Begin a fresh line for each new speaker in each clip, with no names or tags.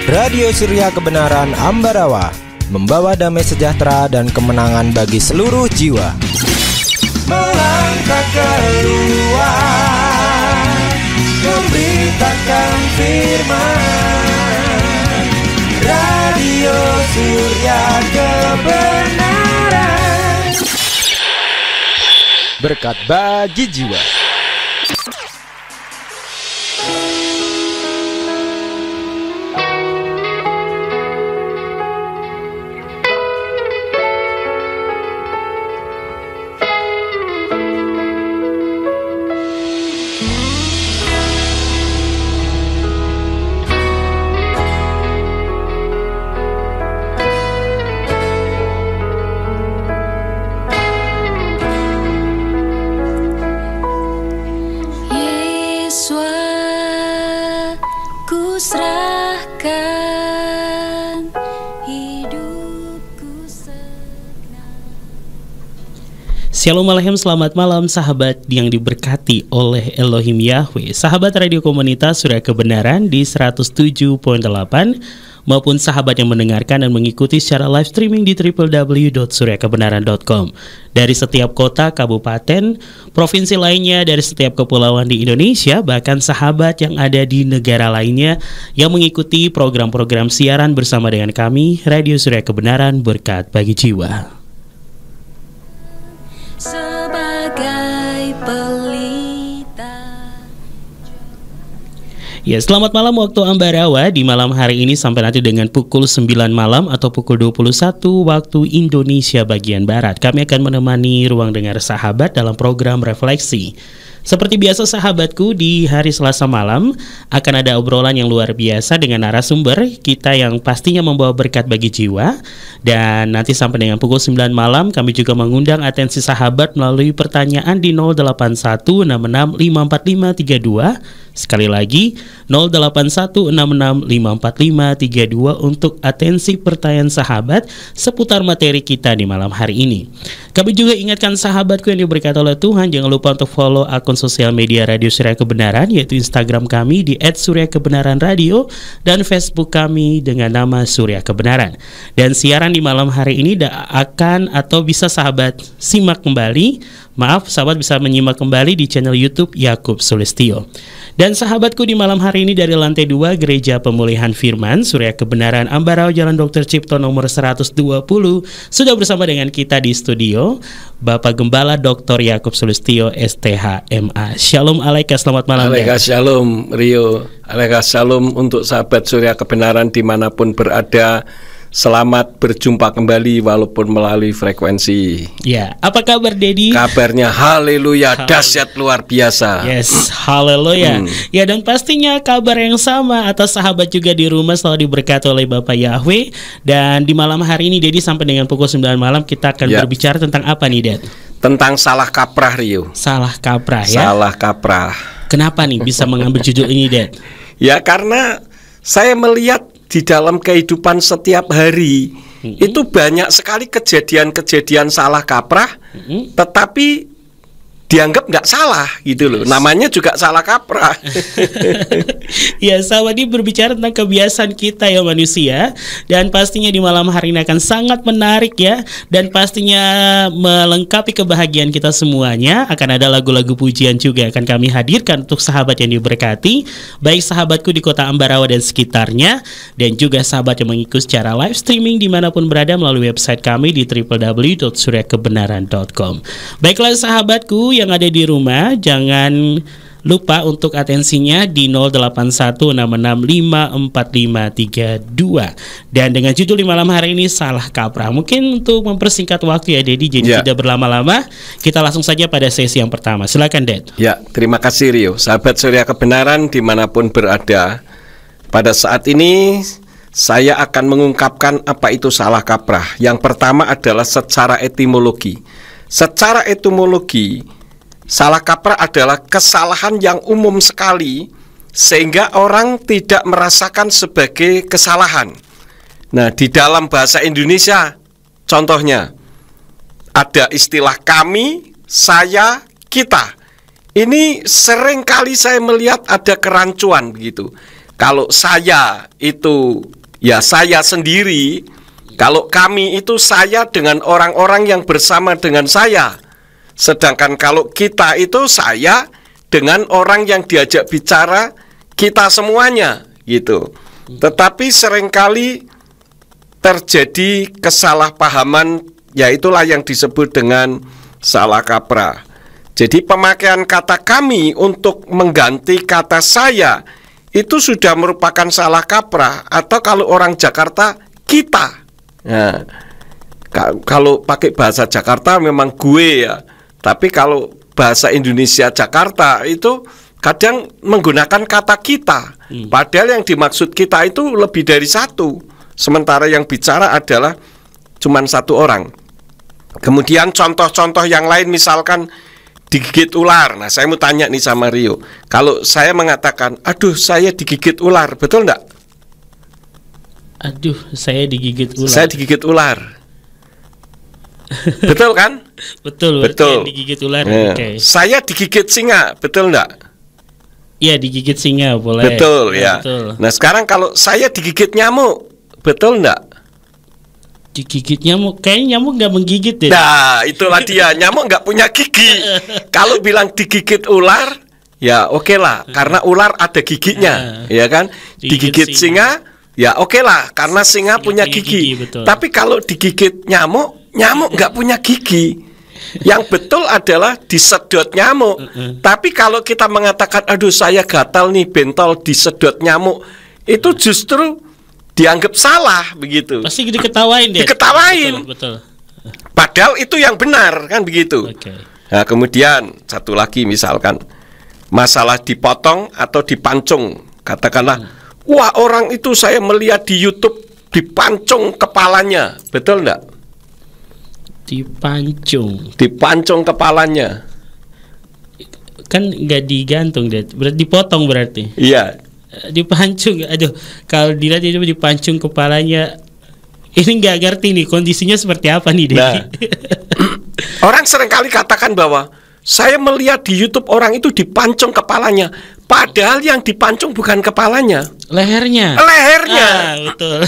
Radio Surya Kebenaran Ambarawa, membawa damai sejahtera dan kemenangan bagi seluruh jiwa. Melangkah keluar, memberitakan firman. Radio Surya Kebenaran, berkat bagi jiwa.
Shalom Alaikum, selamat malam sahabat yang diberkati oleh Elohim Yahweh. Sahabat radio komunitas Surya Kebenaran di 107.8 maupun sahabat yang mendengarkan dan mengikuti secara live streaming di www.suryakebenaran.com. Dari setiap kota, kabupaten, provinsi lainnya, dari setiap kepulauan di Indonesia, bahkan sahabat yang ada di negara lainnya yang mengikuti program-program siaran bersama dengan kami, Radio Surya Kebenaran, berkat bagi jiwa. Sebagai pelita. Ya, selamat malam waktu Ambarawa di malam hari ini sampai nanti dengan pukul 9 malam atau pukul 21 waktu Indonesia bagian Barat. Kami akan menemani ruang dengar sahabat dalam program refleksi. Seperti biasa sahabatku, di hari Selasa malam akan ada obrolan yang luar biasa dengan narasumber kita yang pastinya membawa berkat bagi jiwa. Dan nanti sampai dengan pukul 9 malam kami juga mengundang atensi sahabat melalui pertanyaan di 0816654532. Sekali lagi 0816654532 untuk atensi pertanyaan sahabat seputar materi kita di malam hari ini. Kami juga ingatkan sahabatku yang diberkati oleh Tuhan, jangan lupa untuk follow akun sosial media Radio Surya Kebenaran, yaitu Instagram kami di @suryakebenaranradio dan Facebook kami dengan nama Surya Kebenaran. Dan siaran di malam hari ini akan atau bisa sahabat simak kembali. Maaf, sahabat bisa menyimak kembali di channel YouTube Yakub Sulistio. Dan sahabatku, di malam hari ini dari lantai 2 Gereja Pemulihan Firman Surya Kebenaran Ambarawa Jalan Dr. Cipto nomor 120 sudah bersama dengan kita di studio Bapak Gembala Dr. Yakub Sulistio STH MA. Shalom Alaika, selamat malam.
Alaika shalom Rio. Alaika shalom untuk sahabat Surya Kebenaran dimanapun berada. Selamat berjumpa kembali walaupun melalui frekuensi.
Ya, apa kabar Dedi?
Kabarnya haleluya, dahsyat luar biasa.
Yes, haleluya. Ya, dan pastinya kabar yang sama atas sahabat juga di rumah selalu diberkati oleh Bapak Yahweh. Dan di malam hari ini Dedi sampai dengan pukul 9 malam kita akan berbicara tentang apa nih, Ded?
Tentang salah kaprah, Rio.
Salah kaprah ya?
Salah kaprah.
Kenapa nih bisa mengambil judul ini, Ded?
Ya, karena saya melihat di dalam kehidupan setiap hari itu banyak sekali kejadian-kejadian salah kaprah, tetapi dianggap nggak salah gitu loh. Namanya juga salah kaprah.
Ya, sahabat, ini berbicara tentang kebiasaan kita ya manusia. Dan pastinya di malam hari ini akan sangat menarik ya. Dan pastinya melengkapi kebahagiaan kita semuanya. Akan ada lagu-lagu pujian juga akan kami hadirkan untuk sahabat yang diberkati, baik sahabatku di kota Ambarawa dan sekitarnya, dan juga sahabat yang mengikuti secara live streaming dimanapun berada melalui website kami di www.suryakebenaran.com. Baiklah sahabatku yang ada di rumah, jangan lupa untuk atensinya di 0816654532. Dan dengan judul di malam hari ini salah kaprah. Mungkin untuk mempersingkat waktu ya Dedi, jadi tidak berlama-lama, kita langsung saja pada sesi yang pertama. Silakan Ded.
Ya, terima kasih Rio. Sahabat Surya Kebenaran dimanapun berada, pada saat ini saya akan mengungkapkan apa itu salah kaprah. Yang pertama adalah secara etimologi. Secara etimologi, salah kaprah adalah kesalahan yang umum sekali sehingga orang tidak merasakan sebagai kesalahan. Nah, di dalam bahasa Indonesia contohnya ada istilah kami, saya, kita. Ini sering kali saya melihat ada kerancuan begitu. kalau saya itu ya saya sendiri, kalau kami itu saya dengan orang-orang yang bersama dengan saya. Sedangkan kalau kita itu saya dengan orang yang diajak bicara kita semuanya gitu. Tetapi seringkali terjadi kesalahpahaman, yaitulah yang disebut dengan salah kaprah. Jadi pemakaian kata kami untuk mengganti kata saya itu sudah merupakan salah kaprah, atau kalau orang Jakarta kita. Nah, kalau pakai bahasa Jakarta memang gue ya. Tapi kalau bahasa Indonesia Jakarta itu kadang menggunakan kata kita. Padahal yang dimaksud kita itu lebih dari satu. Sementara yang bicara adalah cuman satu orang. Kemudian contoh-contoh yang lain misalkan digigit ular. Nah, saya mau tanya nih sama Rio. Kalau saya mengatakan, aduh saya digigit ular, betul enggak?
Aduh, saya digigit ular.
Saya digigit ular. Betul kan?
Betul. Digigit ular. Okay.
Saya digigit singa, betul enggak?
Iya, digigit singa boleh.
Betul ya.
Betul.
Nah, sekarang kalau saya digigit nyamuk, betul enggak?
Digigit nyamuk, kayaknya nyamuk nggak menggigit deh.
Nah, itulah dia, nyamuk nggak punya gigi. Kalau bilang digigit ular, ya oke lah, karena ular ada giginya, ya kan? Digigit singa, ya oke lah, karena singa punya gigi. Tapi kalau digigit nyamuk, nyamuk nggak punya gigi. Yang betul adalah disedot nyamuk. Tapi kalau kita mengatakan, aduh saya gatal nih, bentol disedot nyamuk, itu justru dianggap salah begitu.
Pasti diketawain deh.
Diketawain.
Betul.
Padahal itu yang benar kan begitu.
Okay.
Nah, kemudian satu lagi misalkan masalah dipotong atau dipancung. Katakanlah, wah orang itu saya melihat di YouTube dipancung kepalanya, betul enggak? Dipancung kepalanya.
Kan nggak digantung deh, berarti dipotong berarti.
Iya.
Dipancung, aduh, kalau dilihat itu dipancung kepalanya, ini nggak ngerti nih kondisinya seperti apa nih deh.
Nah, orang seringkali katakan bahwa saya melihat di YouTube orang itu dipancung kepalanya, padahal yang dipancung bukan kepalanya,
lehernya. Betul.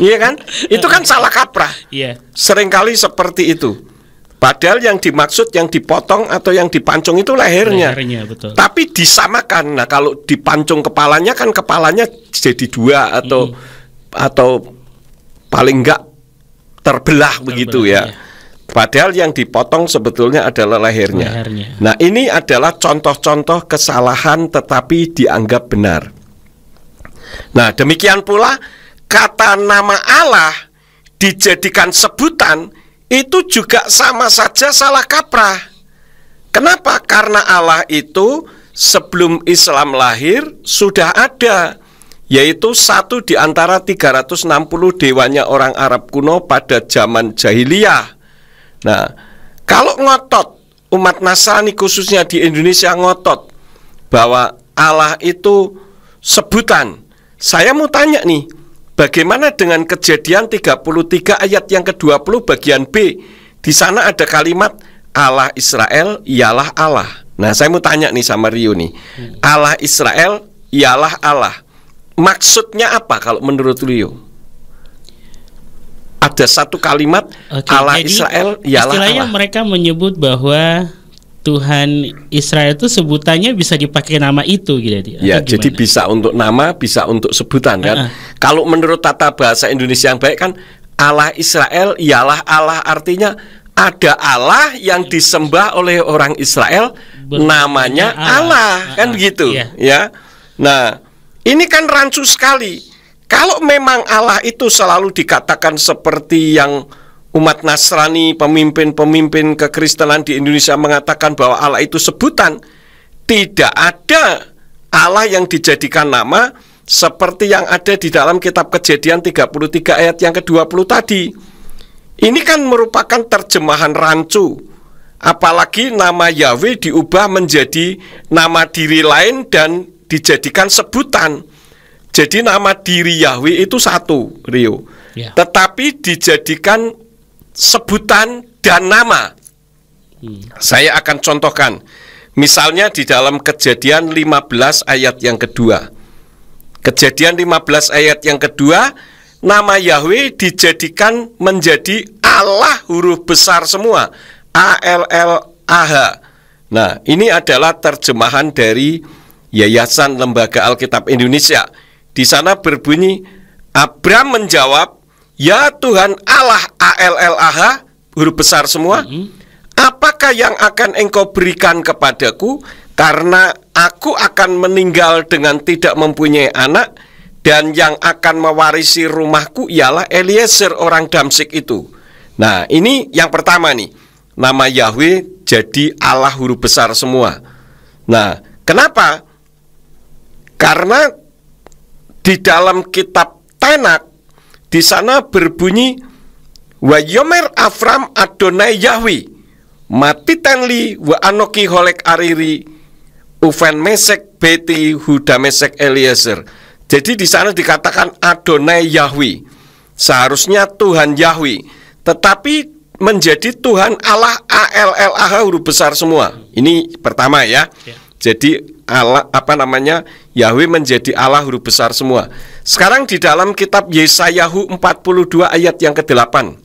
Iya kan? Itu kan salah kaprah.
Iya.
Seringkali seperti itu. Padahal yang dimaksud yang dipotong atau yang dipancung itu lehernya.
Betul.
Tapi disamakan. Nah, kalau dipancung kepalanya kan kepalanya jadi dua atau paling enggak terbelah begitu ya. Padahal yang dipotong sebetulnya adalah lehernya. Nah, ini adalah contoh-contoh kesalahan tetapi dianggap benar. Nah, demikian pula kata nama Allah dijadikan sebutan itu juga sama saja salah kaprah. Kenapa? Karena Allah itu sebelum Islam lahir sudah ada, yaitu satu di antara 360 dewanya orang Arab kuno pada zaman jahiliyah. Nah, kalau ngotot umat Nasrani khususnya di Indonesia ngotot bahwa Allah itu sebutan, saya mau tanya nih, bagaimana dengan Kejadian 33 ayat yang ke-20 bagian B? Di sana ada kalimat Allah Israel ialah Allah. Nah, saya mau tanya nih sama Rio nih. Allah Israel ialah Allah. Maksudnya apa kalau menurut Rio? Ada satu kalimat Allah jadi, Israel ialah
istilahnya
Allah.
Mereka menyebut bahwa Tuhan Israel itu sebutannya bisa dipakai nama itu gitu.
Ya, jadi bisa untuk nama, bisa untuk sebutan kan. Kalau menurut tata bahasa Indonesia yang baik kan Allah Israel ialah Allah, artinya ada Allah yang disembah oleh orang Israel, namanya Allah kan begitu ya. Nah, ini kan rancu sekali. Kalau memang Allah itu selalu dikatakan seperti yang umat Nasrani, pemimpin-pemimpin kekristenan di Indonesia mengatakan bahwa Allah itu sebutan, tidak ada Allah yang dijadikan nama seperti yang ada di dalam kitab Kejadian 33 ayat yang ke-20 tadi. Ini kan merupakan terjemahan rancu. Apalagi nama Yahweh diubah menjadi nama diri lain dan dijadikan sebutan. Jadi nama diri Yahweh itu satu, Rio. Tetapi dijadikan sebutan dan nama. Saya akan contohkan. Misalnya di dalam Kejadian 15 ayat yang kedua. Kejadian 15 ayat yang kedua, nama Yahweh dijadikan menjadi Allah huruf besar semua, ALLAH. Nah, ini adalah terjemahan dari Yayasan Lembaga Alkitab Indonesia. Di sana berbunyi, Abram menjawab, "Ya Tuhan Allah ALLAH, huruf besar semua, apakah yang akan engkau berikan kepadaku? Karena aku akan meninggal dengan tidak mempunyai anak, dan yang akan mewarisi rumahku ialah Eliezer orang Damsyik itu." Nah, ini yang pertama nih. Nama Yahweh jadi Allah huruf besar semua. Nah, kenapa? Karena di dalam kitab Tenak, di sana berbunyi, "Wayomer Avram Adonai Yahweh, mati tenli wa anoki holek ariri, uven mesek beti huda mesek Eliezer." Jadi di sana dikatakan Adonai Yahweh, seharusnya Tuhan Yahweh, tetapi menjadi Tuhan Allah ALLAH huruf besar semua. Ini pertama ya. Jadi Allah Yahweh menjadi Allah huruf besar semua. Sekarang di dalam kitab Yesayahu 42 ayat yang ke-8,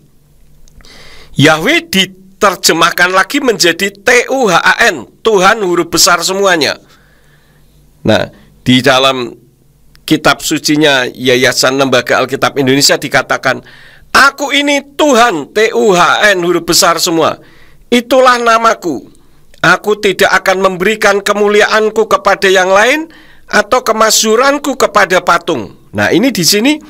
Yahweh diterjemahkan lagi menjadi TUHAN, Tuhan huruf besar semuanya. Nah, di dalam kitab sucinya Yayasan Lembaga Alkitab Indonesia dikatakan, "Aku ini Tuhan, TUHN huruf besar semua. Itulah namaku. Aku tidak akan memberikan kemuliaanku kepada yang lain atau kemasyhuranku kepada patung." Nah, ini di sini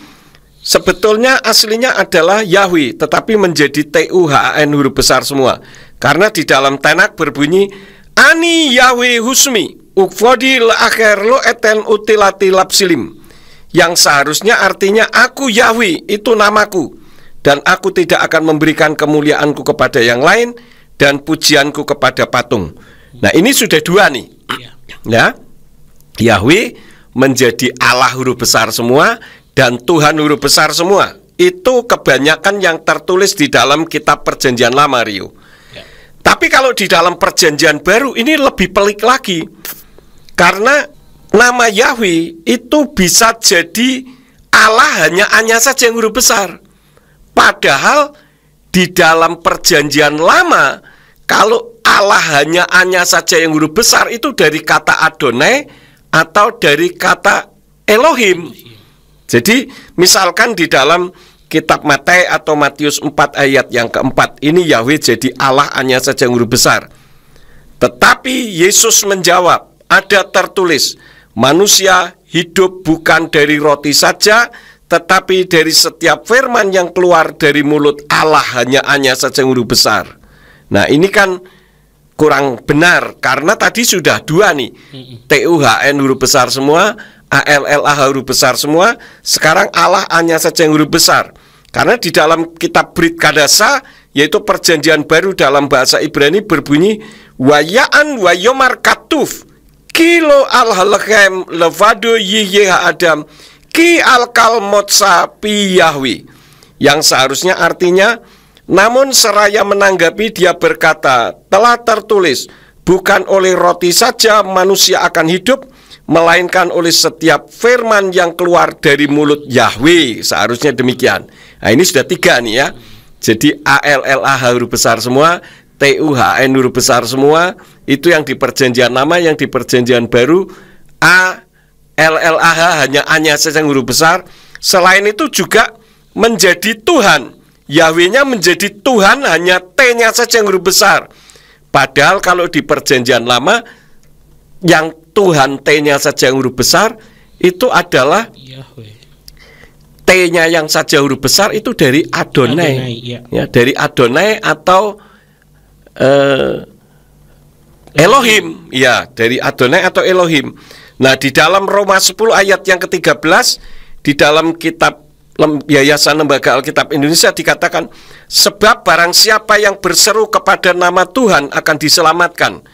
sebetulnya aslinya adalah Yahweh, tetapi menjadi TUHN huruf besar semua. Karena di dalam Tenak berbunyi, "Ani Yahweh husmi, ukfodi le'akhir lo eten utilati lapsilim." Yang seharusnya artinya, aku Yahweh, itu namaku, dan aku tidak akan memberikan kemuliaanku kepada yang lain dan pujianku kepada patung. Nah, ini sudah dua nih. Ya, Yahweh menjadi Allah huruf besar semua dan Tuhan huruf besar semua. Itu kebanyakan yang tertulis di dalam kitab Perjanjian Lama, Rio. Tapi kalau di dalam Perjanjian Baru ini lebih pelik lagi. Karena nama Yahweh itu bisa jadi Allah hanya saja yang huruf besar. Padahal di dalam Perjanjian Lama, kalau Allah hanya saja yang huruf besar itu dari kata Adonai atau dari kata Elohim. Jadi misalkan di dalam kitab Matius atau Matius 4 ayat yang keempat, ini Yahweh jadi Allah hanya saja yang huruf besar. Tetapi Yesus menjawab, ada tertulis, manusia hidup bukan dari roti saja, tetapi dari setiap firman yang keluar dari mulut Allah hanya saja yang huruf besar. Nah, ini kan kurang benar, karena tadi sudah dua nih, TUHN huruf besar semua, ALLAH huruf besar semua. Sekarang Allah hanya saja yang huruf besar. Karena di dalam kitab Brit Kadasa, yaitu Perjanjian Baru dalam bahasa Ibrani berbunyi, "Wayaan wayomar katuf kilo al-halakhem levado yiyeha adam ki al-kal motsa pi Yahweh." Yang seharusnya artinya, namun seraya menanggapi dia berkata, telah tertulis, bukan oleh roti saja manusia akan hidup, melainkan oleh setiap firman yang keluar dari mulut Yahweh. Seharusnya demikian. Nah, ini sudah tiga nih ya. Jadi ALLAH huruf besar semua, TUHN huruf besar semua. Itu yang di Perjanjian Lama. Yang di Perjanjian Baru ALLAH hanya saja yang huruf besar. Selain itu juga menjadi Tuhan, Yahwehnya menjadi Tuhan hanya T-nya saja yang huruf besar. Padahal kalau di Perjanjian Lama, yang Tuhan T-nya saja yang huruf besar itu adalah
Yahweh.
T-nya yang saja huruf besar itu dari Adonai, ya, dari Adonai atau Elohim, ya, dari Adonai atau Elohim. Nah, di dalam Roma 10 ayat yang ke-13 di dalam kitab Yayasan Lembaga Alkitab Indonesia dikatakan, sebab barang siapa yang berseru kepada nama Tuhan akan diselamatkan.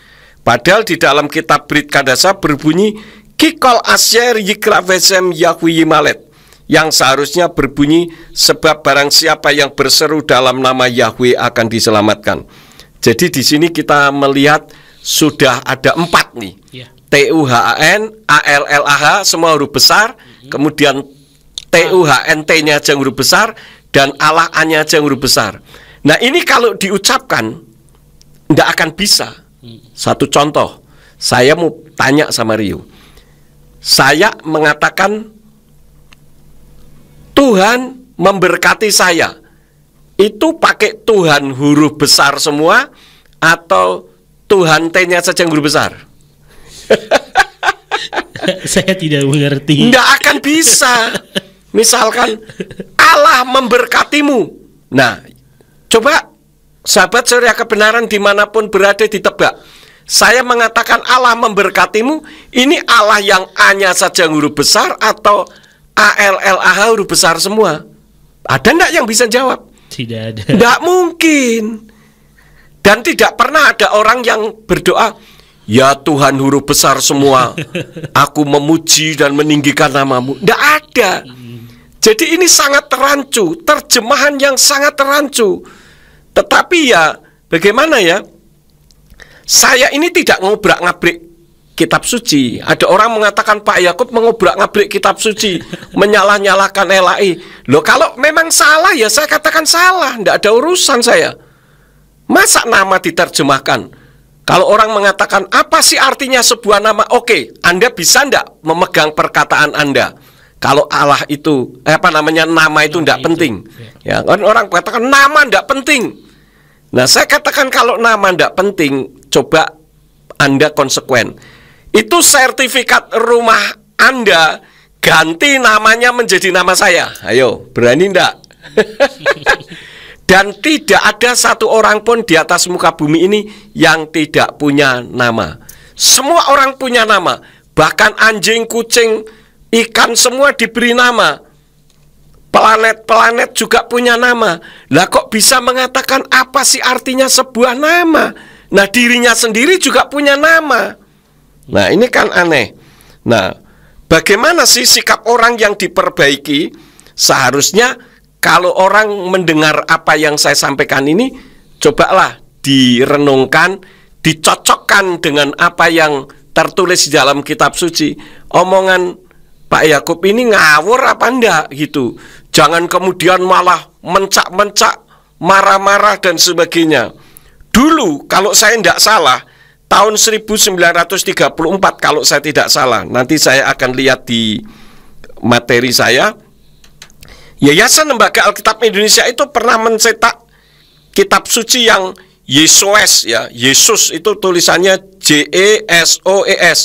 Padahal di dalam kitab Brit Kadasa berbunyi, Kikol Asyer Yikra Vesem Yahweh Yimalet, yang seharusnya berbunyi, sebab barang siapa yang berseru dalam nama Yahweh akan diselamatkan. Jadi di sini kita melihat sudah ada 4 nih, TUHN, ALLAH semua huruf besar, kemudian TUHNT-nya aja huruf besar, dan Allah A-nya aja huruf besar. Nah ini kalau diucapkan nggak akan bisa. Satu contoh, saya mau tanya sama Rio. Saya mengatakan Tuhan memberkati saya, itu pakai Tuhan huruf besar semua atau Tuhan T-nya saja yang huruf besar?
Saya tidak mengerti.
Nggak akan bisa. Misalkan Allah memberkatimu. Nah, coba sahabat Surya Kebenaran dimanapun berada ditebak. Saya mengatakan Allah memberkatimu, ini Allah yang A-nya saja huruf besar atau ALLAH huruf besar semua? Ada enggak yang bisa jawab?
Tidak ada.
Enggak mungkin. Dan tidak pernah ada orang yang berdoa, ya Tuhan huruf besar semua, aku memuji dan meninggikan namamu. Enggak ada. Jadi ini sangat terancu, terjemahan yang sangat terancu. Tetapi ya, bagaimana ya? Saya ini tidak ngobrak-ngabrik kitab suci. Ada orang mengatakan Pak Yakub mengobrak-ngabrik kitab suci, menyalah-nyalahkan LAI. Loh, kalau memang salah ya saya katakan salah, tidak ada urusan saya. Masa nama diterjemahkan? Kalau orang mengatakan apa sih artinya sebuah nama? Oke, Anda bisa enggak memegang perkataan Anda? Kalau Allah itu nama itu tidak penting. Ya, orang katakan nama tidak penting. Nah, saya katakan kalau nama tidak penting, coba Anda konsekuen. Itu sertifikat rumah Anda ganti namanya menjadi nama saya. Ayo, berani enggak? Dan tidak ada satu orang pun di atas muka bumi ini yang tidak punya nama. Semua orang punya nama. Bahkan anjing, kucing, ikan semua diberi nama. Planet-planet juga punya nama. Lah kok bisa mengatakan apa sih artinya sebuah nama? Nah, dirinya sendiri juga punya nama. Nah, ini kan aneh. Nah, bagaimana sih sikap orang yang diperbaiki? Seharusnya kalau orang mendengar apa yang saya sampaikan ini, cobalah direnungkan, dicocokkan dengan apa yang tertulis di dalam kitab suci. Omongan Pak Yakub ini ngawur apa enggak gitu. Jangan kemudian malah mencak-mencak, marah-marah dan sebagainya. Dulu kalau saya enggak salah, tahun 1934 kalau saya tidak salah, nanti saya akan lihat di materi saya, Yayasan Lembaga Alkitab Indonesia itu pernah mencetak kitab suci yang Yesus ya. Yesus itu tulisannya JESOES.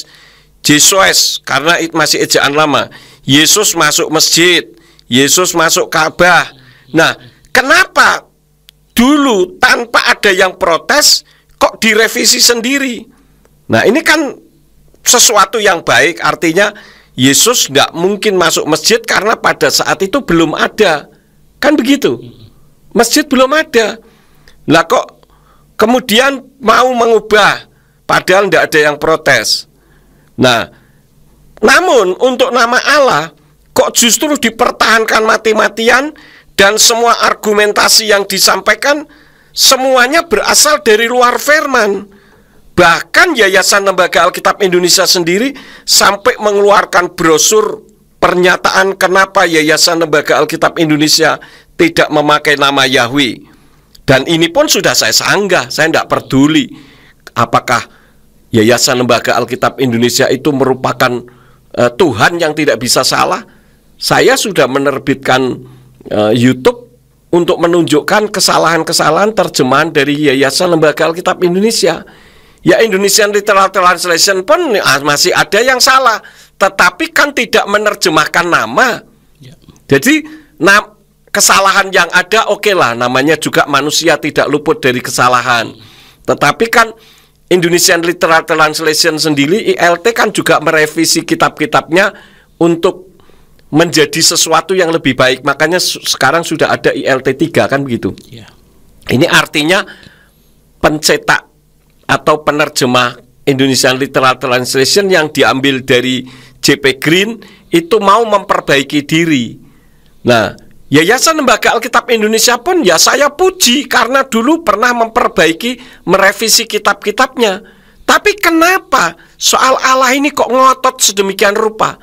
Yesus karena itu masih ejaan lama. Yesus masuk masjid, Yesus masuk Ka'bah. Nah, kenapa dulu tanpa ada yang protes kok direvisi sendiri? Nah, ini kan sesuatu yang baik, artinya Yesus nggak mungkin masuk masjid karena pada saat itu belum ada. Kan begitu? Masjid belum ada. Lah kok kemudian mau mengubah padahal nggak ada yang protes. Nah, namun untuk nama Allah kok justru dipertahankan mati-matian dan semua argumentasi yang disampaikan semuanya berasal dari luar firman. Bahkan Yayasan Lembaga Alkitab Indonesia sendiri sampai mengeluarkan brosur pernyataan kenapa Yayasan Lembaga Alkitab Indonesia tidak memakai nama Yahweh. Dan ini pun sudah saya sanggah, saya tidak peduli apakah Yayasan Lembaga Alkitab Indonesia itu merupakan Tuhan yang tidak bisa salah. Saya sudah menerbitkan YouTube untuk menunjukkan kesalahan-kesalahan terjemahan dari Yayasan Lembaga Alkitab Indonesia. Ya, Indonesian Literal Translation pun masih ada yang salah, tetapi kan tidak menerjemahkan nama. Jadi kesalahan yang ada oke lah, namanya juga manusia tidak luput dari kesalahan. Tetapi kan Indonesian Literal Translation sendiri, ILT kan juga merevisi kitab-kitabnya untuk menjadi sesuatu yang lebih baik. Makanya sekarang sudah ada ILT 3 kan begitu. Ini artinya pencetak atau penerjemah Indonesian Literal Translation yang diambil dari J.P. Green itu mau memperbaiki diri. Nah, Yayasan Lembaga Alkitab Indonesia pun ya saya puji karena dulu pernah memperbaiki, merevisi kitab-kitabnya. Tapi kenapa soal Allah ini kok ngotot sedemikian rupa?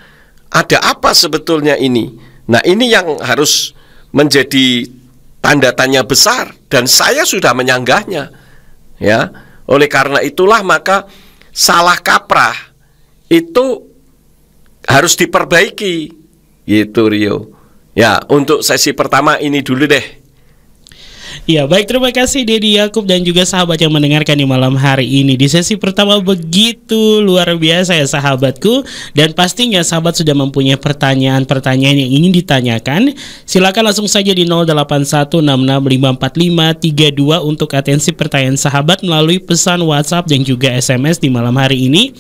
ada apa sebetulnya ini? Nah, ini yang harus menjadi tanda tanya besar, dan saya sudah menyanggahnya. Ya, oleh karena itulah maka salah kaprah itu harus diperbaiki, gitu Rio. Ya, untuk sesi pertama ini dulu deh.
Ya, baik, terima kasih Dedi Yakub dan juga sahabat yang mendengarkan di malam hari ini. Di sesi pertama begitu luar biasa ya sahabatku. Dan pastinya sahabat sudah mempunyai pertanyaan-pertanyaan yang ingin ditanyakan. Silakan langsung saja di 0816654532 untuk atensi pertanyaan sahabat melalui pesan WhatsApp dan juga SMS di malam hari ini.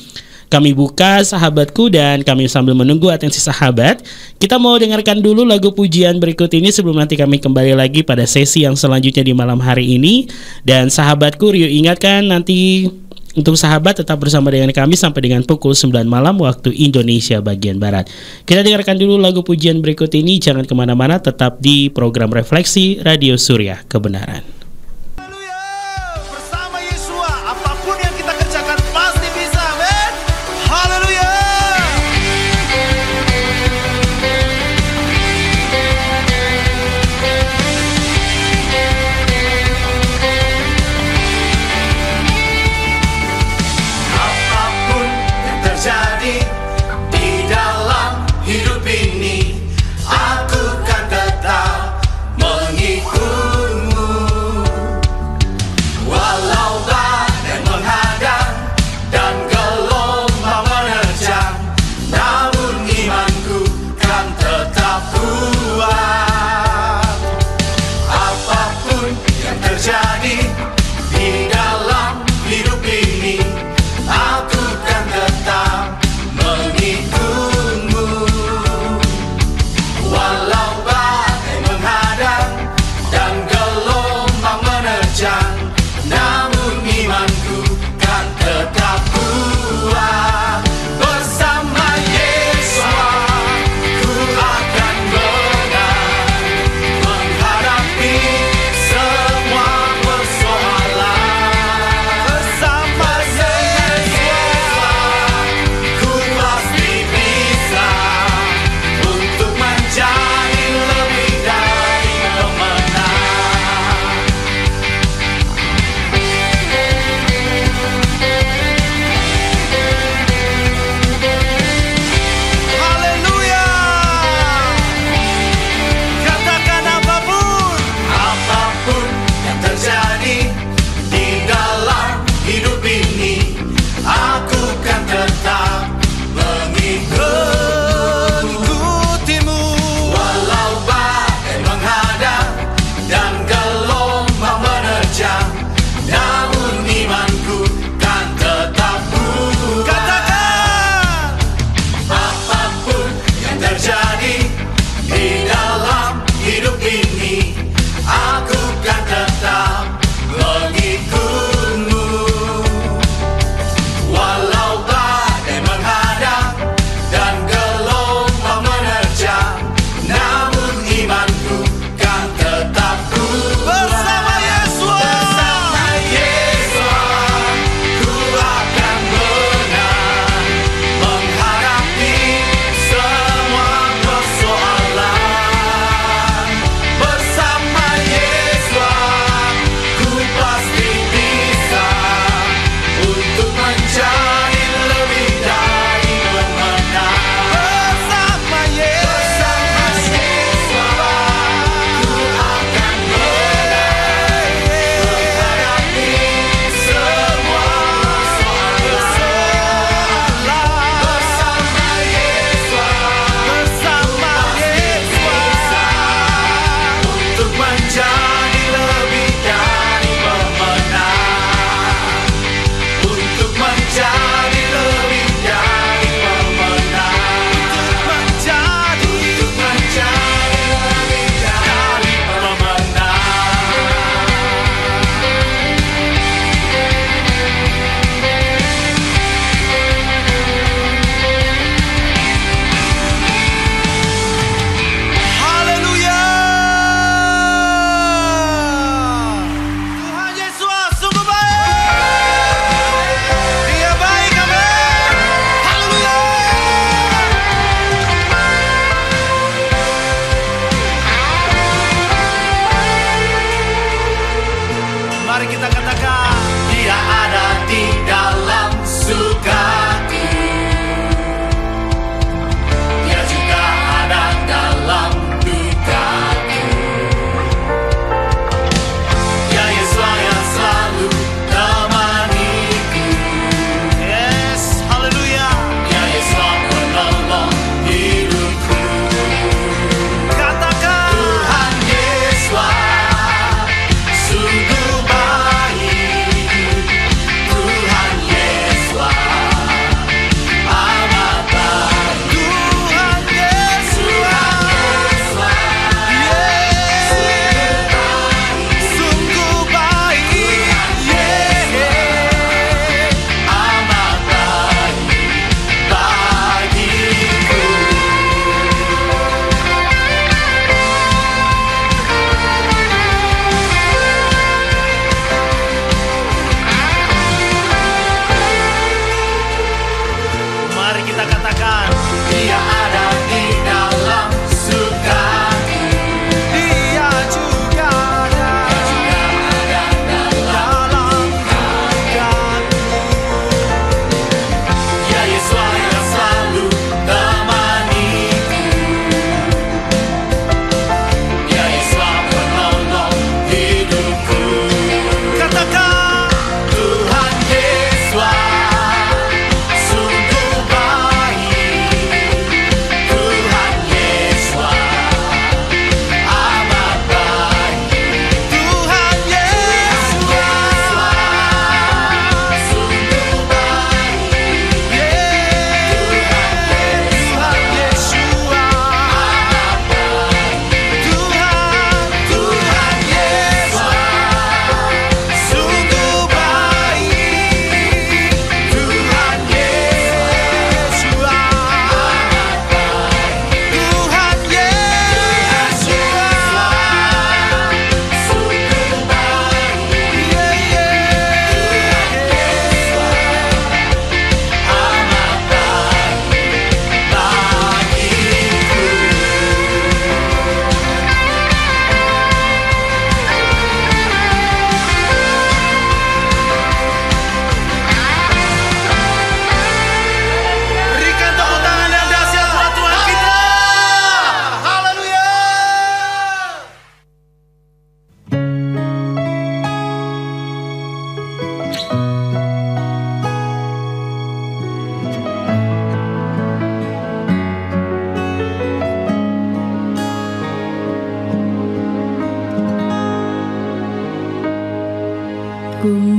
Kami buka sahabatku dan kami sambil menunggu atensi sahabat. Kita mau dengarkan dulu lagu pujian berikut ini sebelum nanti kami kembali lagi pada sesi yang selanjutnya di malam hari ini. Dan sahabatku, Rio ingatkan nanti untuk sahabat tetap bersama dengan kami sampai dengan pukul 9 malam waktu Indonesia bagian Barat. Kita dengarkan dulu lagu pujian berikut ini. Jangan kemana-mana, tetap di program Refleksi Radio Surya Kebenaran.
Aku kan tetap mengikutmu.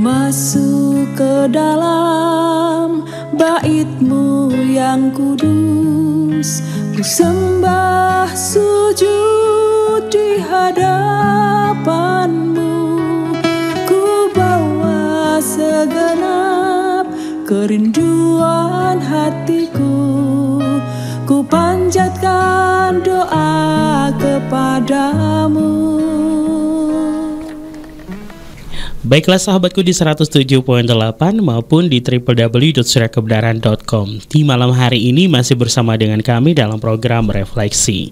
masuk ke dalam bait-Mu yang kudus, ku sembah sujud di hadapan-Mu, ku bawa segenap kerinduan hatiku, ku panjatkan doa kepadamu.
Baiklah sahabatku di 107.8 maupun di www.suryakebenaran.com. Di malam hari ini masih bersama dengan kami dalam program Refleksi.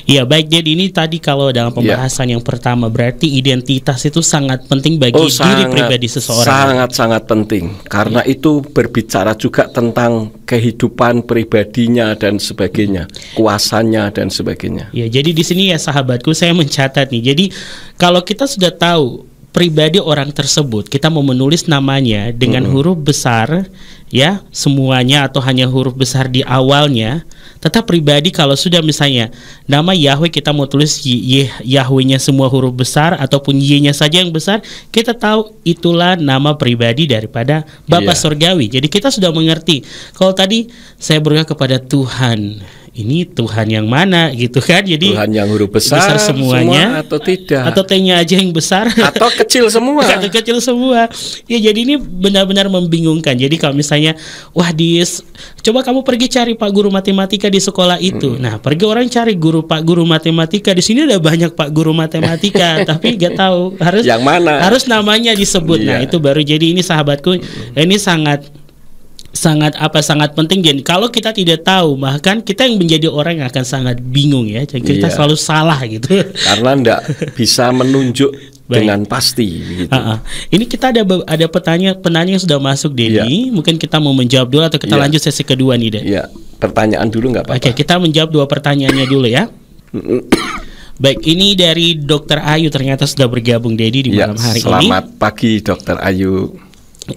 Ya baik, jadi ini tadi kalau dalam pembahasan yang pertama berarti identitas itu sangat penting bagi diri pribadi seseorang.
Sangat penting karena itu berbicara juga tentang kehidupan pribadinya dan sebagainya, kuasanya dan sebagainya.
Ya, jadi di sini ya sahabatku saya mencatat nih. Jadi kalau kita sudah tahu pribadi orang tersebut, kita mau menulis namanya dengan huruf besar ya semuanya atau hanya huruf besar di awalnya. Tetap pribadi kalau sudah misalnya nama Yahweh kita mau tulis Yahweh-nya semua huruf besar ataupun Y-nya saja yang besar, kita tahu itulah nama pribadi daripada Bapa Surgawi. Jadi kita sudah mengerti. Kalau tadi saya berdoa kepada Tuhan, ini Tuhan yang mana gitu kan? Jadi
Tuhan yang huruf besar
semuanya
semua atau tidak?
Atau T-nya aja yang besar
atau kecil semua?
Atau kecil semua. Ya jadi ini benar-benar membingungkan. Jadi kalau misalnya coba kamu pergi cari Pak Guru Matematika di sekolah itu. Nah, pergi orang cari Pak Guru Matematika. Di sini ada banyak Pak Guru Matematika, tapi gak tahu harus
yang mana.
Harus namanya disebut. Nah, itu baru jadi ini sahabatku. Ini sangat penting. Jadi kalau kita tidak tahu, bahkan kita yang menjadi orang yang akan sangat bingung ya. Jadi kita selalu salah gitu.
Karena enggak bisa menunjuk dengan pasti gitu.
Ini kita ada penanya yang sudah masuk Denny. Mungkin kita mau menjawab dulu atau kita lanjut sesi kedua nih Den.
Iya, pertanyaan dulu nggak apa-apa.
Oke, kita menjawab dua pertanyaannya dulu ya. Baik, ini dari Dr. Ayu ternyata sudah bergabung Denny di malam hari ini.
Selamat pagi Dr. Ayu.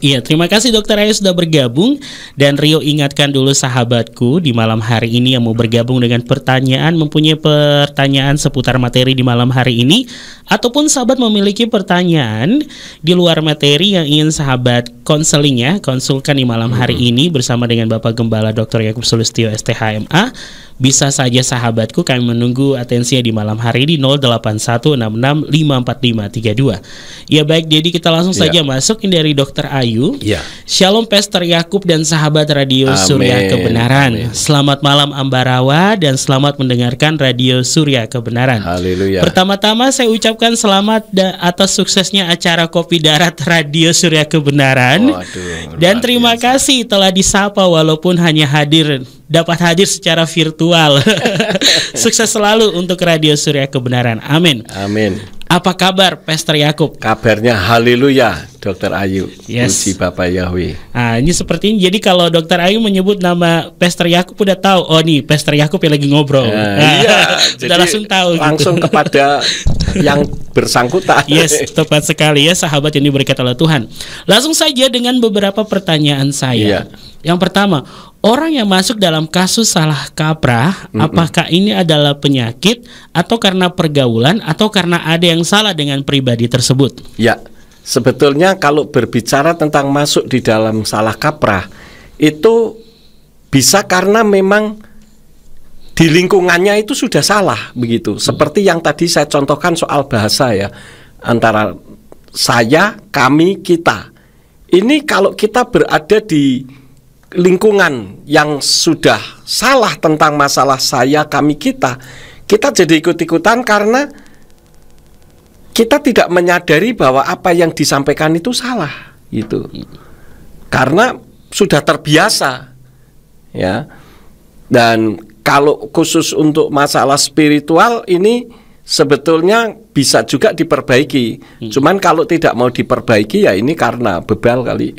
Iya, terima kasih Dr. Ayu sudah bergabung. Dan Rio ingatkan dulu sahabatku di malam hari ini yang mau bergabung dengan pertanyaan, mempunyai pertanyaan seputar materi di malam hari ini, ataupun sahabat memiliki pertanyaan di luar materi yang ingin sahabat konsulkan di malam hari ini bersama dengan Bapak Gembala Dr. Yakub Sulistyo STHMA. Bisa saja sahabatku, kami menunggu atensinya di malam hari ini 0816654532. Ya baik, jadi kita langsung saja masuk ini dari Dr. Ayu. Shalom Pastor Yakub dan sahabat Radio Surya Kebenaran. Selamat malam Ambarawa dan selamat mendengarkan Radio Surya Kebenaran.
Haleluya.
Pertama-tama saya ucapkan selamat atas suksesnya acara Kopi Darat Radio Surya Kebenaran. Dan terima kasih telah disapa walaupun hanya dapat hadir secara virtual. Sukses selalu untuk Radio Surya Kebenaran. Amin.
Amin.
Apa kabar Pastor Yakub?
Kabarnya haleluya Dr. Ayu. Puji Bapak Yahweh.
Nah, ini seperti ini. Jadi kalau Dr. Ayu menyebut nama Pastor Yakub udah tahu, oh nih Pastor Yakub yang lagi ngobrol.
Iya,
sudah langsung tahu
langsung gitu. Kepada yang bersangkutan.
Yes, tepat sekali ya sahabat yang diberkati oleh Tuhan. Langsung saja dengan beberapa pertanyaan saya. Yang pertama, orang yang masuk dalam kasus salah kaprah, apakah ini adalah penyakit atau karena pergaulan atau karena ada yang salah dengan pribadi tersebut?
Ya, sebetulnya kalau berbicara tentang masuk di dalam salah kaprah, itu bisa karena memang di lingkungannya itu sudah salah begitu. Seperti yang tadi saya contohkan soal bahasa ya, antara saya, kami, kita. Ini kalau kita berada di lingkungan yang sudah salah tentang masalah saya, kami, kita jadi ikut-ikutan karena kita tidak menyadari bahwa apa yang disampaikan itu salah gitu. Karena sudah terbiasa ya. Dan kalau khusus untuk masalah spiritual ini sebetulnya bisa juga diperbaiki. Cuman kalau tidak mau diperbaiki ya ini karena bebal kali.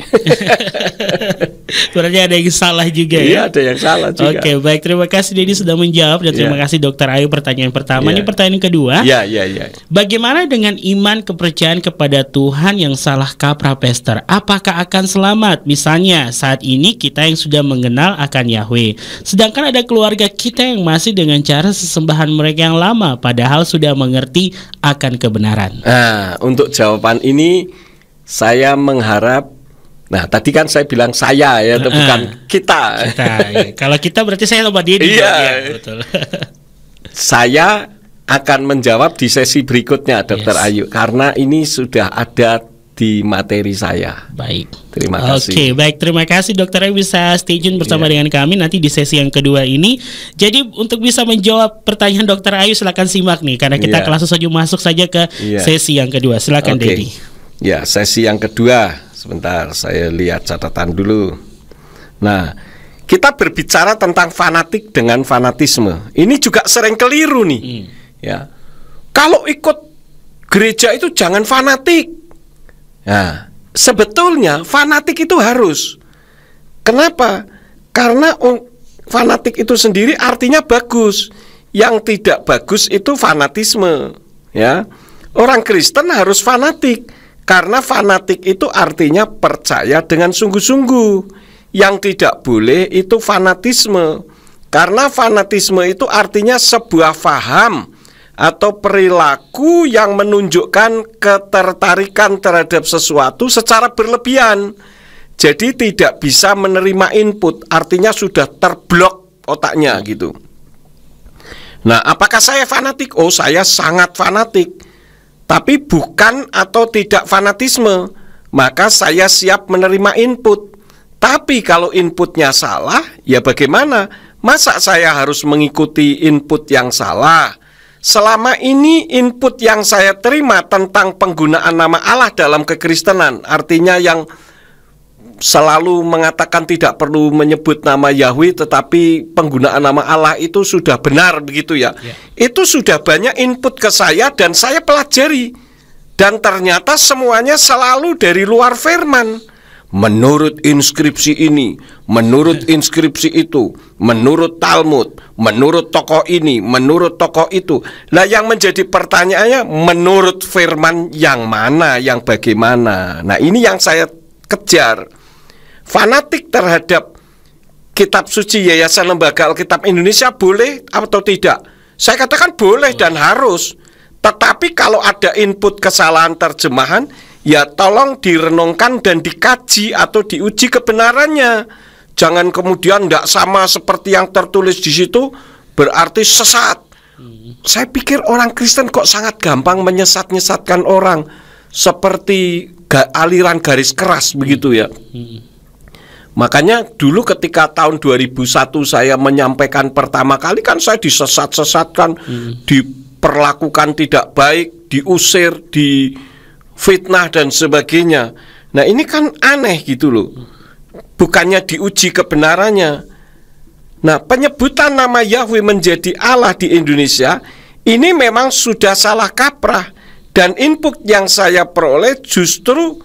Berarti ada yang salah juga ya?
Iya, ada yang salah juga.
Oke, baik, terima kasih Dedi sudah menjawab. Dan terima kasih Dr. Ayu pertanyaan pertama. Ini pertanyaan kedua. Bagaimana dengan iman kepercayaan kepada Tuhan yang salah kaprah Pastor? Apakah akan selamat? Misalnya saat ini kita yang sudah mengenal akan Yahweh, sedangkan ada keluarga kita yang masih dengan cara sesembahan mereka yang lama, padahal sudah mengerti akan kebenaran.
Nah, untuk jawaban ini saya mengharap. Nah, tadi kan saya bilang saya ya, itu bukan kita.
Ya. Kalau kita berarti saya sama dia.
Iya,
betul.
Saya akan menjawab di sesi berikutnya, Dokter Ayu, karena ini sudah ada di materi saya.
Baik.
Terima kasih.
Oke, baik. Terima kasih Dokter Ayu, bisa stay tune bersama dengan kami nanti di sesi yang kedua ini. Jadi untuk bisa menjawab pertanyaan Dokter Ayu, silakan simak nih, karena kita langsung saja masuk saja ke sesi yang kedua. Silakan Dedi.
Ya, sesi yang kedua. Sebentar, saya lihat catatan dulu. Nah, kita berbicara tentang fanatik dengan fanatisme. Ini juga sering keliru nih. Ya, kalau ikut gereja itu jangan fanatik. Nah, sebetulnya fanatik itu harus. Kenapa? Karena fanatik itu sendiri artinya bagus. Yang tidak bagus itu fanatisme. Ya, orang Kristen harus fanatik. Karena fanatik itu artinya percaya dengan sungguh-sungguh. Yang tidak boleh itu fanatisme. Karena fanatisme itu artinya sebuah faham atau perilaku yang menunjukkan ketertarikan terhadap sesuatu secara berlebihan. Jadi tidak bisa menerima input, artinya sudah terblok otaknya gitu. Nah, apakah saya fanatik? Oh, saya sangat fanatik. Tapi bukan atau tidak fanatisme, maka saya siap menerima input. Tapi kalau inputnya salah, ya bagaimana? Masa saya harus mengikuti input yang salah? Selama ini input yang saya terima tentang penggunaan nama Allah dalam kekristenan, artinya yang selalu mengatakan tidak perlu menyebut nama Yahweh, tetapi penggunaan nama Allah itu sudah benar begitu ya. Itu sudah banyak input ke saya dan saya pelajari. Dan ternyata semuanya selalu dari luar firman. Menurut inskripsi ini, menurut inskripsi itu, menurut Talmud, menurut tokoh ini, menurut tokoh itu. Lah yang menjadi pertanyaannya, menurut firman yang mana, yang bagaimana? Nah, ini yang saya kejar. Fanatik terhadap kitab suci Yayasan Lembaga Alkitab Indonesia boleh atau tidak? Saya katakan boleh dan harus. Tetapi kalau ada input kesalahan terjemahan, ya tolong direnungkan dan dikaji atau diuji kebenarannya. Jangan kemudian tidak sama seperti yang tertulis di situ berarti sesat. Saya pikir orang Kristen kok sangat gampang menyesat-nyesatkan orang, seperti aliran garis keras begitu ya. Makanya dulu ketika tahun 2001 saya menyampaikan pertama kali, kan saya disesat-sesatkan, diperlakukan tidak baik, diusir, difitnah dan sebagainya. Nah, ini kan aneh gitu loh. Bukannya diuji kebenarannya. Nah, penyebutan nama Yahweh menjadi Allah di Indonesia ini memang sudah salah kaprah. Dan input yang saya peroleh justru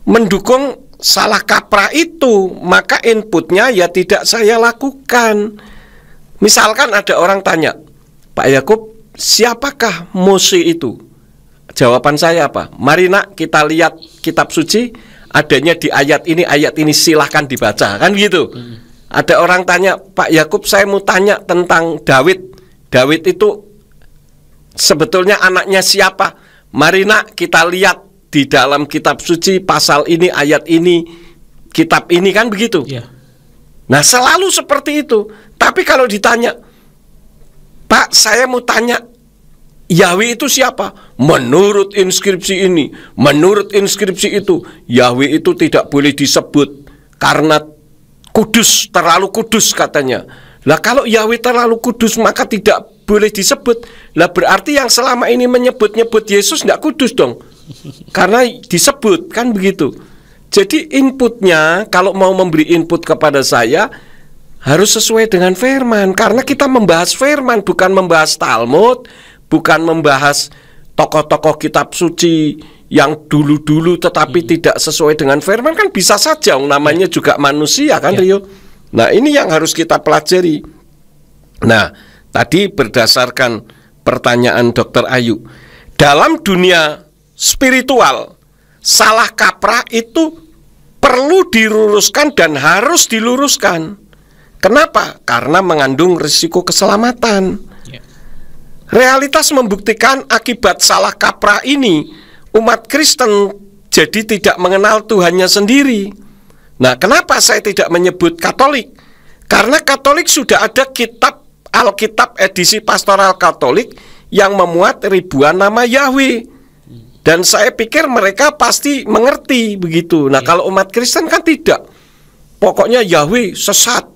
mendukung salah kaprah itu. Maka inputnya ya tidak saya lakukan. Misalkan ada orang tanya, Pak Yakub, siapakah Mose itu? Jawaban saya apa? Mari nak kita lihat kitab suci, adanya di ayat ini silahkan dibaca. Kan gitu. Ada orang tanya, Pak Yakub, saya mau tanya tentang Daud. Daud itu sebetulnya anaknya siapa? Mari nak kita lihat di dalam kitab suci pasal ini, ayat ini, kitab ini, kan begitu. Nah, selalu seperti itu. Tapi kalau ditanya, Pak, saya mau tanya Yahweh itu siapa? Menurut inskripsi ini, menurut inskripsi itu, Yahweh itu tidak boleh disebut karena kudus, terlalu kudus katanya. Lah kalau Yahweh terlalu kudus maka tidak boleh disebut. Lah berarti yang selama ini menyebut-nyebut Yesus tidak kudus dong. Karena disebut, kan begitu. Jadi inputnya kalau mau memberi input kepada saya harus sesuai dengan firman. Karena kita membahas firman, bukan membahas Talmud, bukan membahas tokoh-tokoh kitab suci yang dulu-dulu tetapi tidak sesuai dengan firman. Kan bisa saja, namanya juga manusia kan, Rio. Nah, ini yang harus kita pelajari. Nah, tadi berdasarkan pertanyaan Dr. Ayu, dalam dunia spiritual, salah kaprah itu perlu diluruskan dan harus diluruskan. Kenapa? Karena mengandung risiko keselamatan. Realitas membuktikan akibat salah kaprah ini, umat Kristen jadi tidak mengenal Tuhannya sendiri. Nah, kenapa saya tidak menyebut Katolik? Karena Katolik sudah ada kitab Alkitab edisi Pastoral Katolik yang memuat ribuan nama Yahweh. Dan saya pikir mereka pasti mengerti begitu. Nah, kalau umat Kristen kan tidak. Pokoknya Yahweh sesat.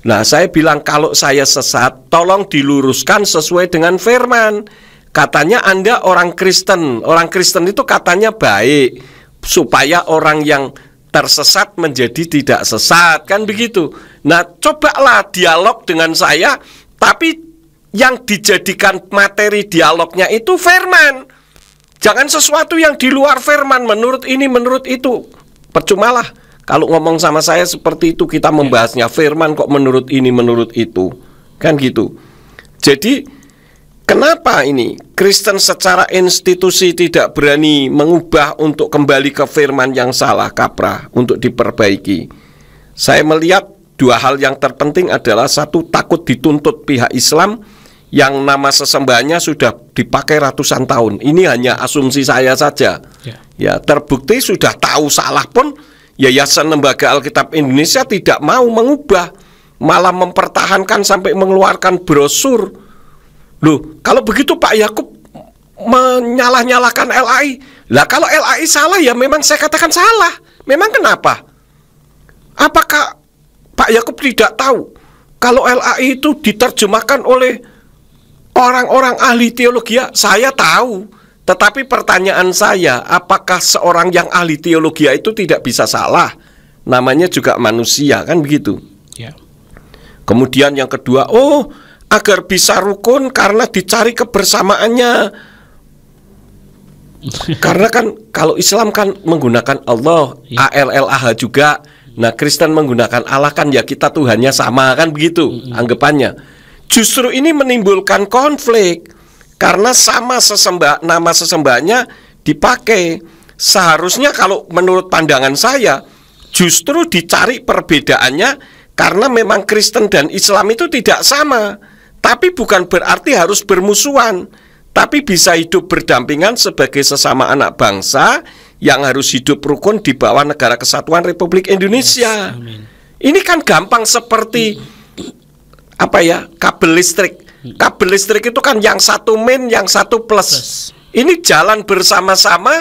Nah, saya bilang kalau saya sesat, tolong diluruskan sesuai dengan firman. Katanya Anda orang Kristen. Orang Kristen itu katanya baik, supaya orang yang tersesat menjadi tidak sesat, kan begitu. Nah, cobalah dialog dengan saya, tapi yang dijadikan materi dialognya itu firman. Jangan sesuatu yang di luar firman, menurut ini, menurut itu. Percumalah kalau ngomong sama saya seperti itu, kita membahasnya firman kok menurut ini, menurut itu. Kan gitu. Jadi kenapa ini Kristen secara institusi tidak berani mengubah untuk kembali ke firman yang salah kaprah untuk diperbaiki? Saya melihat dua hal yang terpenting adalah, satu, takut dituntut pihak Islam yang nama sesembahannya sudah dipakai ratusan tahun. Ini hanya asumsi saya saja. Ya, terbukti sudah tahu salah pun Yayasan Lembaga Alkitab Indonesia tidak mau mengubah, malah mempertahankan sampai mengeluarkan brosur. Loh, kalau begitu Pak Yakub menyalah-nyalahkan LAI. Lah kalau LAI salah ya memang saya katakan salah. Memang kenapa? Apakah Pak Yakub tidak tahu kalau LAI itu diterjemahkan oleh orang-orang ahli teologi? Ya, saya tahu. Tetapi pertanyaan saya, apakah seorang yang ahli teologi itu tidak bisa salah? Namanya juga manusia, kan begitu? Ya. Kemudian yang kedua, agar bisa rukun karena dicari kebersamaannya. Karena kan kalau Islam kan menggunakan Allah, ALLAH juga. Nah, Kristen menggunakan Allah, kan ya kita Tuhannya sama, kan begitu anggapannya. Justru ini menimbulkan konflik. Karena sama nama sesembahnya dipakai. Seharusnya kalau menurut pandangan saya, justru dicari perbedaannya, karena memang Kristen dan Islam itu tidak sama. Tapi bukan berarti harus bermusuhan, tapi bisa hidup berdampingan sebagai sesama anak bangsa yang harus hidup rukun di bawah Negara Kesatuan Republik Indonesia. Ini kan gampang seperti kabel listrik. Kabel listrik itu kan yang satu min, yang satu plus. Ini jalan bersama-sama,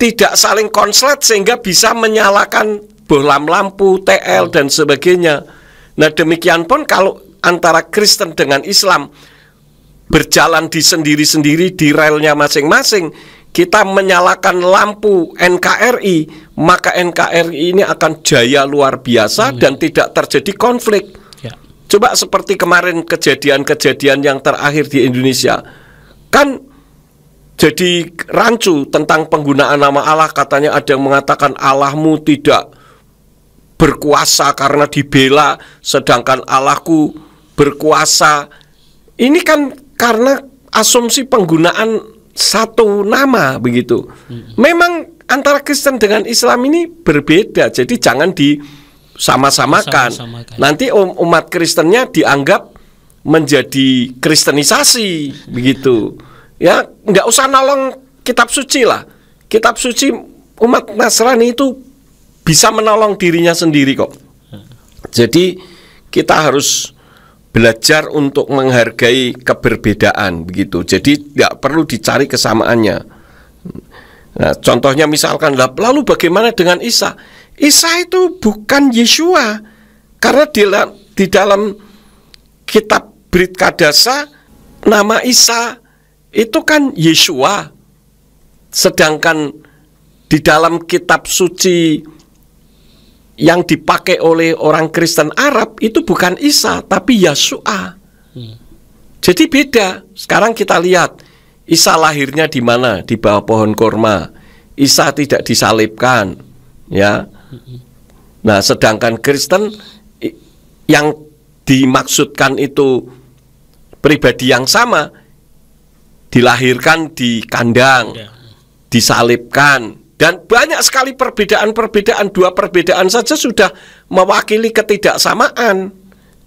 tidak saling konslet sehingga bisa menyalakan bohlam lampu, TL dan sebagainya. Nah, demikian pun kalau antara Kristen dengan Islam berjalan di sendiri-sendiri di relnya masing-masing, kita menyalakan lampu NKRI, maka NKRI ini akan jaya luar biasa dan tidak terjadi konflik. Coba seperti kemarin kejadian-kejadian yang terakhir di Indonesia, kan jadi rancu tentang penggunaan nama Allah. Katanya ada yang mengatakan Allahmu tidak berkuasa karena dibela, sedangkan Allahku berkuasa. Ini kan karena asumsi penggunaan satu nama begitu. Memang antara Kristen dengan Islam ini berbeda, jadi jangan sama-samakan. Nanti umat Kristennya dianggap menjadi kristenisasi begitu. Ya, nggak usah nolong kitab suci lah. Kitab suci umat Nasrani itu bisa menolong dirinya sendiri kok. Jadi kita harus belajar untuk menghargai keberbedaan begitu. Jadi nggak perlu dicari kesamaannya. Nah, contohnya misalkan, lalu bagaimana dengan Isa? Isa itu bukan Yeshua, karena di dalam kitab Brit Kadasa nama Isa itu kan Yeshua, sedangkan di dalam kitab suci yang dipakai oleh orang Kristen Arab itu bukan Isa tapi Yeshua. Jadi beda. Sekarang kita lihat Isa lahirnya di mana? Di bawah pohon korma. Isa tidak disalibkan, ya. Nah, sedangkan Kristen yang dimaksudkan itu pribadi yang sama, dilahirkan di kandang, disalibkan, dan banyak sekali perbedaan-perbedaan. Dua perbedaan saja sudah mewakili ketidaksamaan.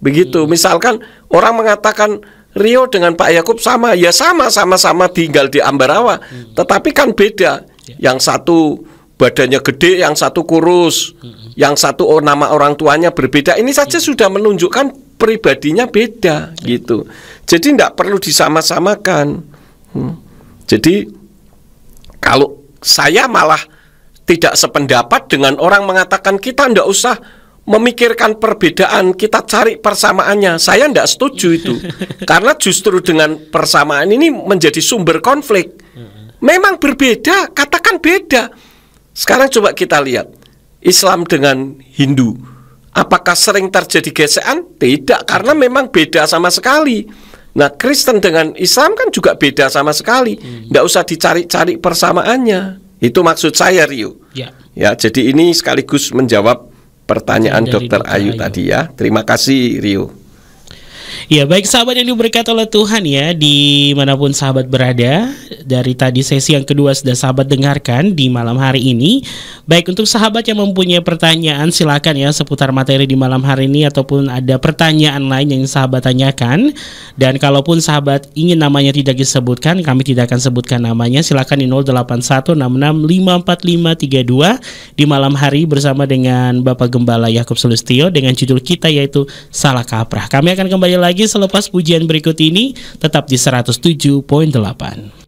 Begitu. Misalkan orang mengatakan Rio dengan Pak Yakub sama, ya sama-sama tinggal di Ambarawa, tetapi kan beda. Yang satu badannya gede, yang satu kurus, yang satu nama orang tuanya berbeda. Ini saja sudah menunjukkan pribadinya beda gitu. Jadi tidak perlu disama-samakan. Jadi kalau saya malah tidak sependapat dengan orang mengatakan kita tidak usah memikirkan perbedaan, kita cari persamaannya. Saya tidak setuju itu. Karena justru dengan persamaan ini menjadi sumber konflik. Memang berbeda, katakan beda. Sekarang coba kita lihat Islam dengan Hindu. Apakah sering terjadi gesekan? Tidak, karena memang beda sama sekali. Nah, Kristen dengan Islam kan juga beda sama sekali. Tidak usah dicari-cari persamaannya. Itu maksud saya, Rio. Ya, jadi ini sekaligus menjawab pertanyaan Dr. Ayu tadi ya. Terima kasih, Rio.
Ya, baik sahabat yang diberkati oleh Tuhan ya, dimanapun sahabat berada. Dari tadi sesi yang kedua sudah sahabat dengarkan di malam hari ini. Baik, untuk sahabat yang mempunyai pertanyaan silakan ya seputar materi di malam hari ini, ataupun ada pertanyaan lain yang sahabat tanyakan. Dan kalaupun sahabat ingin namanya tidak disebutkan, kami tidak akan sebutkan namanya. Silakan di 0816654532 di malam hari bersama dengan Bapak Gembala Yakub Sulistyo dengan judul kita yaitu Salah Kaprah. Kami akan kembali lagi selepas pujian berikut ini, tetap di 107.8.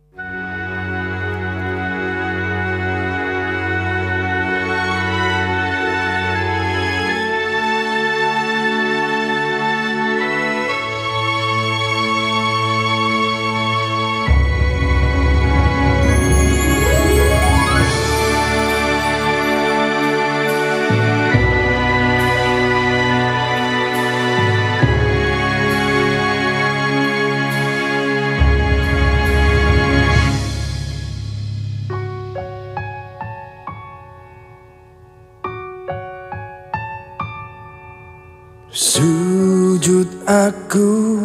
Sujud aku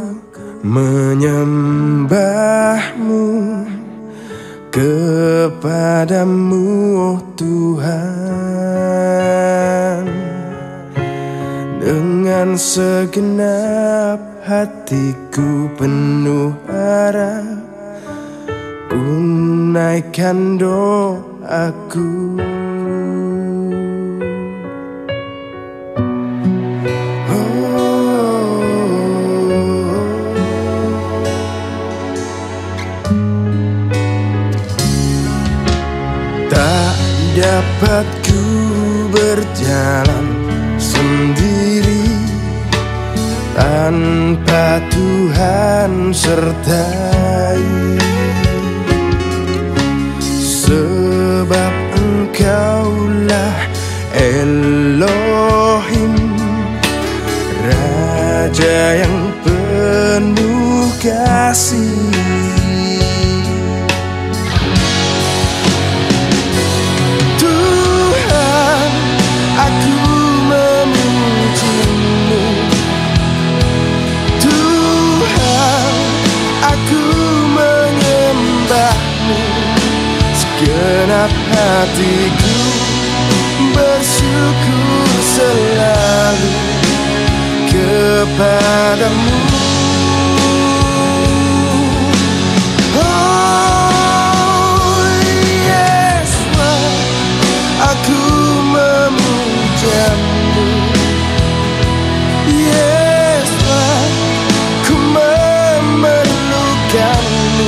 menyembahmu, kepadamu oh Tuhan. Dengan segenap hatiku penuh harap, ku naikkan doaku. Dapat ku berjalan sendiri tanpa Tuhan sertai, sebab Engkaulah Elohim, Raja yang penuh kasih. Segenap hatiku bersyukur selalu kepadamu. Oh yes, aku memujamu. Yes, ku memerlukanmu.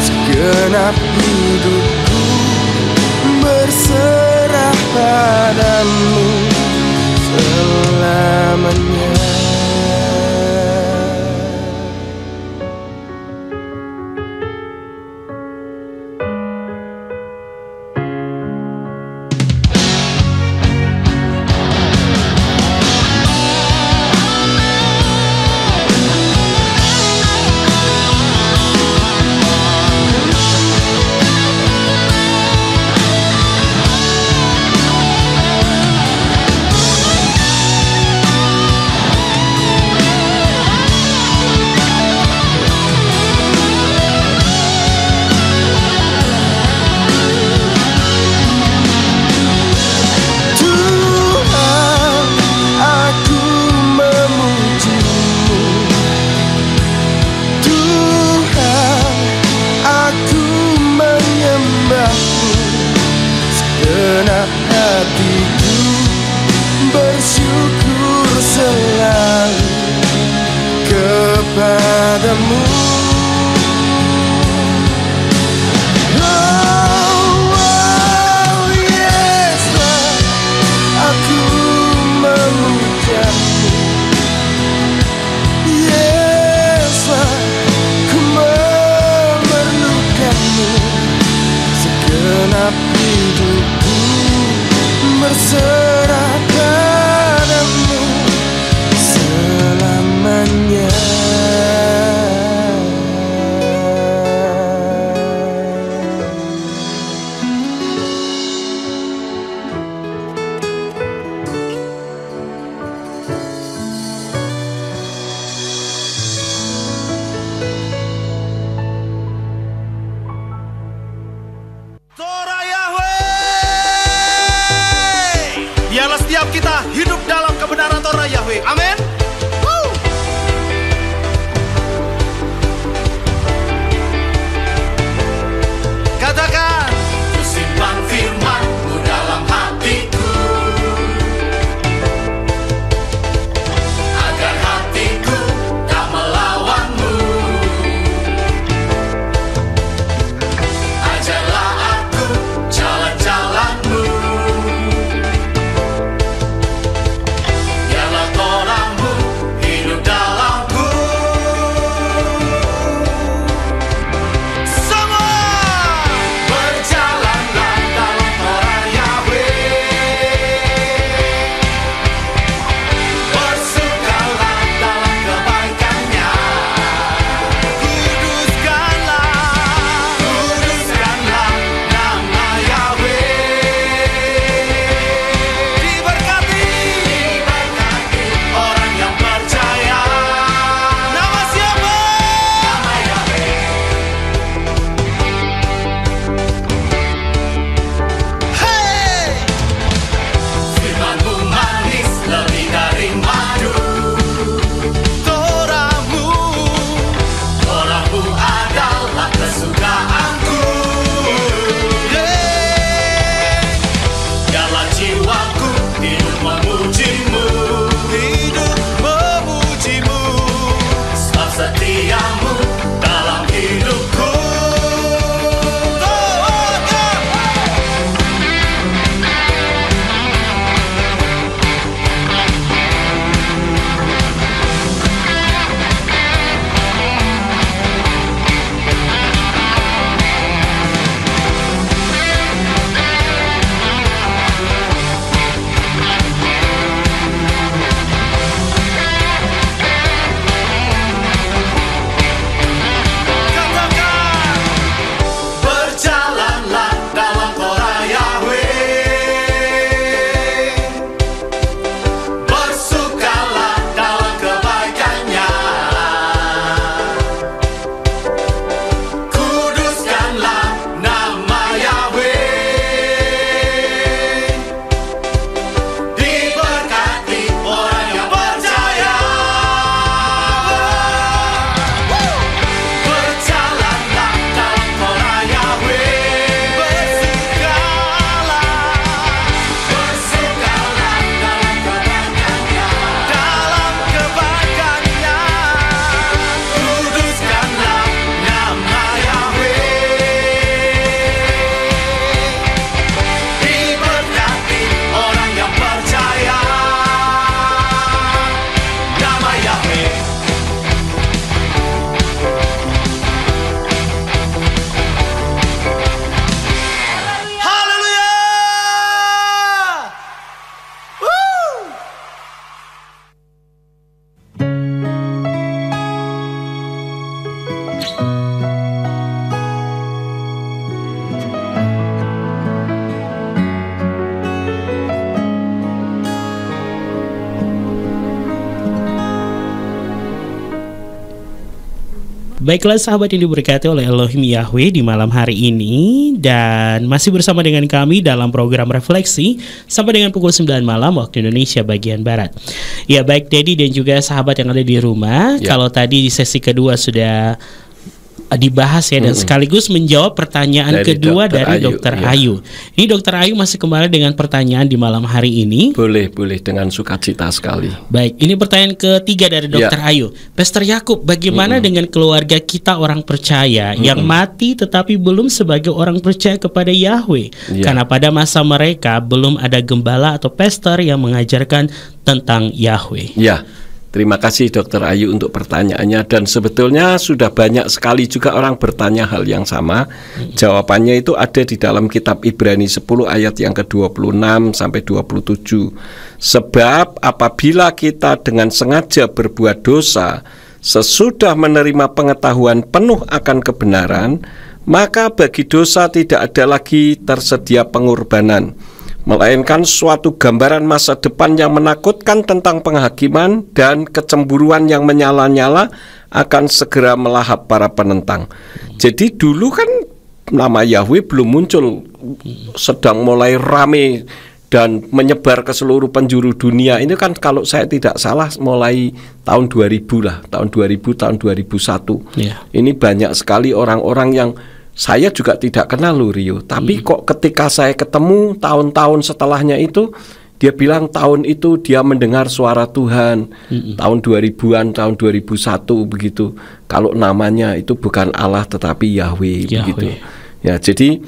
Segenap hidupku berserah padamu selamanya. hatiku bersyukur selalu kepadamu. Hidupku berserah padamu selamanya.
Setiap kita hidup dalam kebenaran Torah Yahweh. Amin. Katakan, ku simpan firman-Mu dalam hatiku, agar hatiku tak melawan-Mu. Ajarlah aku jalan-jalan-Mu,
Baiklah sahabat yang diberkati oleh Elohim Yahweh di malam hari ini, dan masih bersama dengan kami dalam program Refleksi sampai dengan pukul 9 malam waktu Indonesia bagian Barat. Ya baik Dedi dan juga sahabat yang ada di rumah, kalau tadi di sesi kedua sudah dibahas ya, dan sekaligus menjawab pertanyaan
Dari
kedua
Dr.
dari
Ayu,
Dr.
ya.
Ayu. Ini Dr. Ayu masih kembali dengan pertanyaan di malam hari ini.
Boleh dengan sukacita sekali.
Baik, ini pertanyaan ketiga dari Dr. Ayu. Pastor Yakub, bagaimana dengan keluarga kita orang percaya yang mati tetapi belum sebagai orang percaya kepada Yahweh? Karena pada masa mereka belum ada gembala atau pastor yang mengajarkan tentang Yahweh.
Ya, terima kasih Dr. Ayu untuk pertanyaannya, dan sebetulnya sudah banyak sekali juga orang bertanya hal yang sama. Jawabannya itu ada di dalam kitab Ibrani 10 ayat yang ke-26 sampai 27. Sebab apabila kita dengan sengaja berbuat dosa sesudah menerima pengetahuan penuh akan kebenaran, maka bagi dosa tidak ada lagi tersedia pengorbanan, melainkan suatu gambaran masa depan yang menakutkan tentang penghakiman dan kecemburuan yang menyala-nyala akan segera melahap para penentang. Jadi dulu kan nama Yahweh belum muncul, sedang mulai rame dan menyebar ke seluruh penjuru dunia. Ini kan kalau saya tidak salah mulai tahun 2000 lah, tahun 2000, tahun 2001. Ini banyak sekali orang-orang yang saya juga tidak kenal loh, Rio. Tapi kok ketika saya ketemu tahun-tahun setelahnya itu, dia bilang tahun itu dia mendengar suara Tuhan. Tahun 2000-an, tahun 2001 begitu. Kalau namanya itu bukan Allah tetapi Yahweh. Begitu. Ya, jadi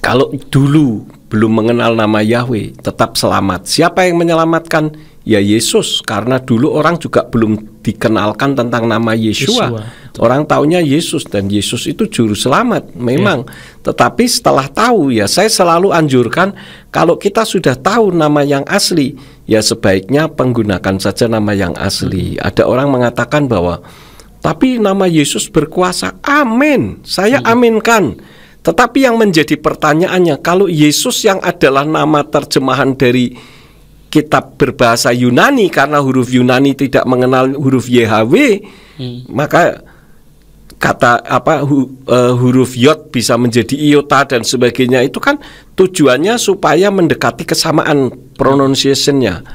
kalau dulu belum mengenal nama Yahweh, tetap selamat. Siapa yang menyelamatkan? Ya Yesus, karena dulu orang juga belum dikenalkan tentang nama Yeshua. Orang taunya Yesus, dan Yesus itu juru selamat memang. Tetapi setelah tahu, ya saya selalu anjurkan kalau kita sudah tahu nama yang asli, ya sebaiknya penggunakan saja nama yang asli. Ada orang mengatakan bahwa tapi nama Yesus berkuasa. Amin, saya aminkan. Tetapi yang menjadi pertanyaannya, kalau Yesus yang adalah nama terjemahan dari kitab berbahasa Yunani, karena huruf Yunani tidak mengenal huruf YHWH, maka kata huruf Yod bisa menjadi iota dan sebagainya. Itu kan tujuannya supaya mendekati kesamaan pronunciation-nya.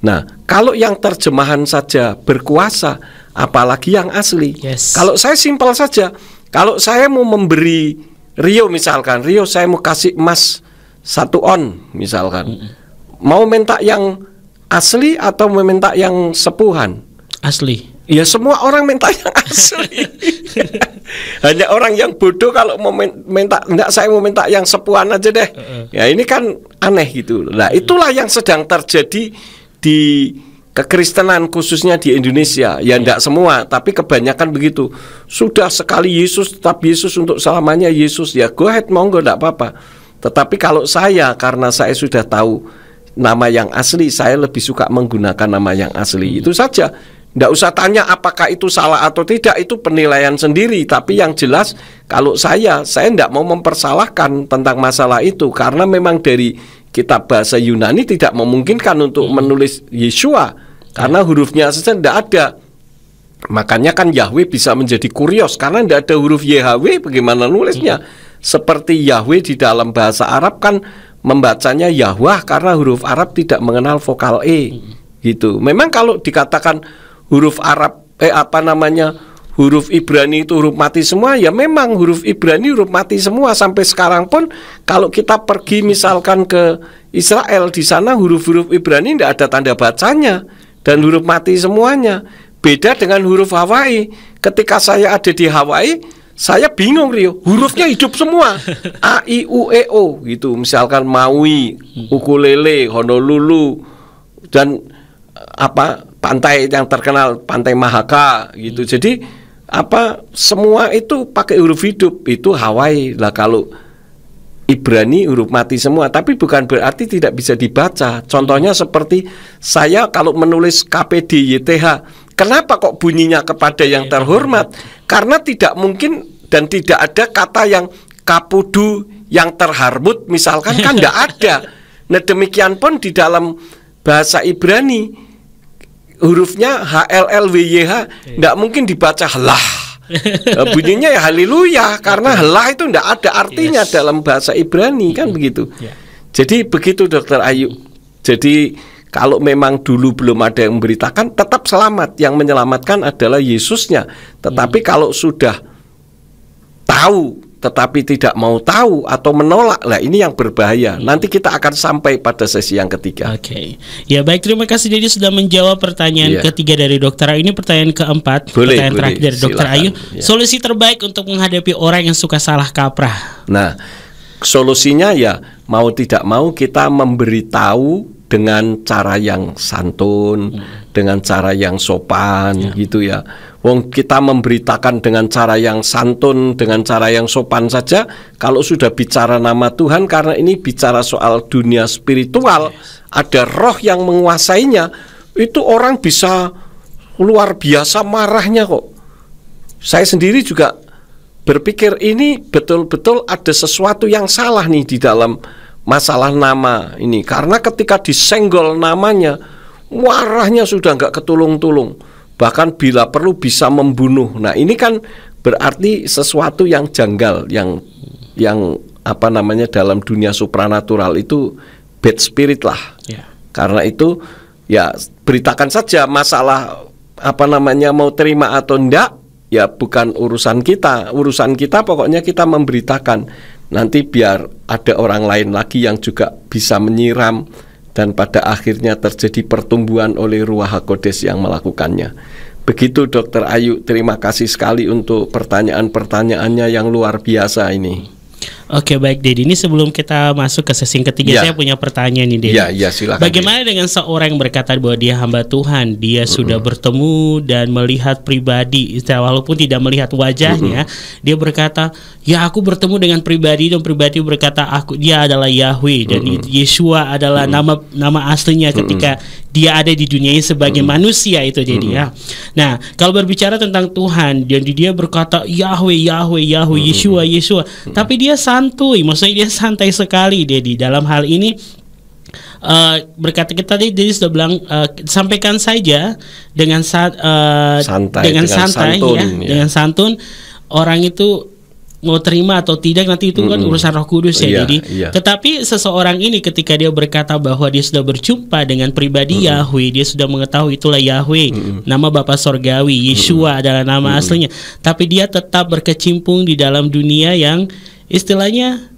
Nah, kalau yang terjemahan saja berkuasa, apalagi yang asli. Kalau saya simpel saja, kalau saya mau memberi Rio misalkan, Rio saya mau kasih emas 1 on misalkan, mau minta yang asli atau mau minta yang sepuhan? Asli. Ya semua orang minta yang asli. Hanya orang yang bodoh kalau mau minta, enggak, saya mau minta yang sepuhan aja deh. Ya ini kan aneh gitu. Nah itulah yang sedang terjadi di kekristenan khususnya di Indonesia. Ya enggak semua, tapi kebanyakan begitu. Sudah sekali Yesus, tetap Yesus untuk selamanya Yesus. Ya go ahead, monggo, enggak apa-apa. Tetapi kalau saya, karena saya sudah tahu nama yang asli, saya lebih suka menggunakan nama yang asli. Itu saja. Tidak usah tanya apakah itu salah atau tidak, itu penilaian sendiri. Tapi yang jelas kalau saya tidak mau mempersalahkan tentang masalah itu, karena memang dari kitab bahasa Yunani tidak memungkinkan untuk menulis Yeshua, karena hurufnya saja tidak ada. Makanya kan Yahweh bisa menjadi kurios, karena tidak ada huruf YHWH, bagaimana nulisnya? Seperti Yahweh di dalam bahasa Arab kan membacanya Yahwah, karena huruf Arab tidak mengenal vokal E gitu. Memang kalau dikatakan huruf Arab huruf Ibrani itu huruf mati semua, ya memang huruf Ibrani huruf mati semua. Sampai sekarang pun kalau kita pergi misalkan ke Israel, di sana huruf-huruf Ibrani tidak ada tanda bacanya dan huruf mati semuanya. Beda dengan huruf Hawaii. Ketika saya ada di Hawaii, saya bingung, Rio, hurufnya hidup semua. A, I, U, E, O gitu. Misalkan Maui, ukulele, Honolulu, dan pantai yang terkenal, Pantai Mahaka gitu. Jadi semua itu pakai huruf hidup. Itu Hawaii. Lah kalau Ibrani huruf mati semua, tapi bukan berarti tidak bisa dibaca. Contohnya seperti saya kalau menulis KPD YTH, kenapa kok bunyinya kepada yang terhormat? Karena tidak mungkin dan tidak ada kata yang kapudu yang terharmut misalkan, kan tidak ada. Nah demikian pun di dalam bahasa Ibrani hurufnya HLLWYH tidak mungkin dibaca helah. Bunyinya ya haleluya, karena helah itu tidak ada artinya dalam bahasa Ibrani, kan begitu. Jadi begitu Dr. Ayu. Jadi kalau memang dulu belum ada yang memberitakan, tetap selamat. Yang menyelamatkan adalah Yesusnya. Tetapi kalau sudah tahu tetapi tidak mau tahu atau menolak, lah ini yang berbahaya. Nanti kita akan sampai pada sesi yang ketiga.
Oke. Ya baik, terima kasih Dedi sudah menjawab pertanyaan ketiga dari Dokter Ayu. Ini pertanyaan keempat, pertanyaan terakhir dari Dokter Ayu. Solusi terbaik untuk menghadapi orang yang suka salah kaprah.
Nah, solusinya ya mau tidak mau kita memberitahu dengan cara yang santun, dengan cara yang sopan gitu ya. Wong kita memberitakan dengan cara yang santun, dengan cara yang sopan saja. Kalau sudah bicara nama Tuhan, karena ini bicara soal dunia spiritual, ada roh yang menguasainya, itu orang bisa luar biasa marahnya kok. Saya sendiri juga berpikir ini betul-betul ada sesuatu yang salah nih di dalam masalah nama ini. Karena ketika disenggol namanya, marahnya sudah nggak ketulung-tulung. Bahkan bila perlu bisa membunuh. Nah ini kan berarti sesuatu yang janggal, yang apa namanya dalam dunia supranatural itu bad spirit lah. Karena itu ya beritakan saja, masalah apa namanya mau terima atau enggak ya bukan urusan kita. Urusan kita pokoknya kita memberitakan. Nanti biar ada orang lain lagi yang juga bisa menyiram, dan pada akhirnya terjadi pertumbuhan oleh Ruach HaKodes yang melakukannya. Begitu Dokter Ayu, terima kasih sekali untuk pertanyaan-pertanyaannya yang luar biasa ini.
Oke baik Dedi, ini sebelum kita masuk ke sesi ketiga saya punya pertanyaan nih Dedi.
Silakan.
Bagaimana dengan seorang yang berkata bahwa dia hamba Tuhan, dia sudah bertemu dan melihat pribadi, walaupun tidak melihat wajahnya, dia berkata, ya aku bertemu dengan pribadi, dan pribadi berkata dia adalah Yahweh, dan Yeshua adalah nama aslinya ketika dia ada di dunia ini sebagai manusia itu Dedi ya. Nah kalau berbicara tentang Tuhan, dan dia berkata Yahweh, Yeshua, tapi dia santuy, maksudnya dia santai sekali Dedi dalam hal ini. Berkata kita tadi Dedi sudah bilang sampaikan saja dengan santai, dengan santun. Orang itu mau terima atau tidak nanti itu kan urusan Roh Kudus ya. Jadi tetapi seseorang ini ketika dia berkata bahwa dia sudah berjumpa dengan pribadi Yahweh, dia sudah mengetahui itulah Yahweh, nama Bapa Sorgawi, Yeshua adalah nama aslinya, tapi dia tetap berkecimpung di dalam dunia yang istilahnya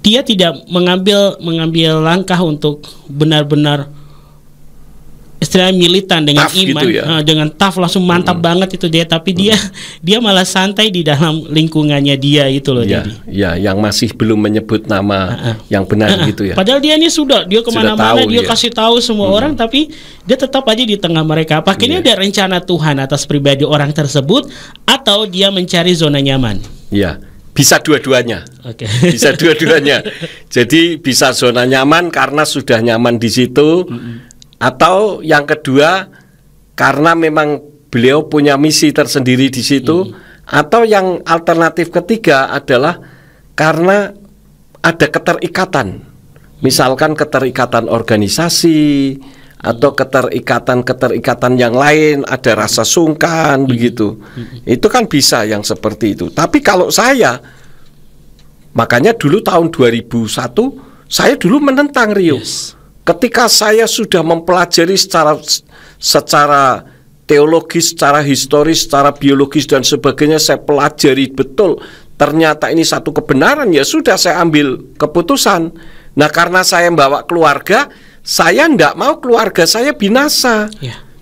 dia tidak mengambil langkah untuk benar-benar istilahnya militan dengan
tough
iman,
gitu ya.
Dengan tough langsung mantap banget itu dia, tapi dia malah santai di dalam lingkungannya dia itu loh.
Yang masih belum menyebut nama yang benar gitu ya.
Padahal dia kemana-mana dia kasih tahu semua orang, tapi dia tetap aja di tengah mereka. Apakah ini ada rencana Tuhan atas pribadi orang tersebut, atau dia mencari zona nyaman?
Bisa dua-duanya. Bisa dua-duanya. Jadi bisa zona nyaman karena sudah nyaman di situ, atau yang kedua karena memang beliau punya misi tersendiri di situ, atau yang alternatif ketiga adalah karena ada keterikatan. Misalkan keterikatan organisasi atau keterikatan yang lain, ada rasa sungkan begitu. Itu kan bisa yang seperti itu. Tapi kalau saya, makanya dulu tahun 2001 saya dulu menentang Rio. Ketika saya sudah mempelajari secara teologis, secara historis, secara biologis dan sebagainya, saya pelajari betul. Ternyata ini satu kebenaran, ya sudah saya ambil keputusan. Nah karena saya membawa keluarga, saya tidak mau keluarga saya binasa.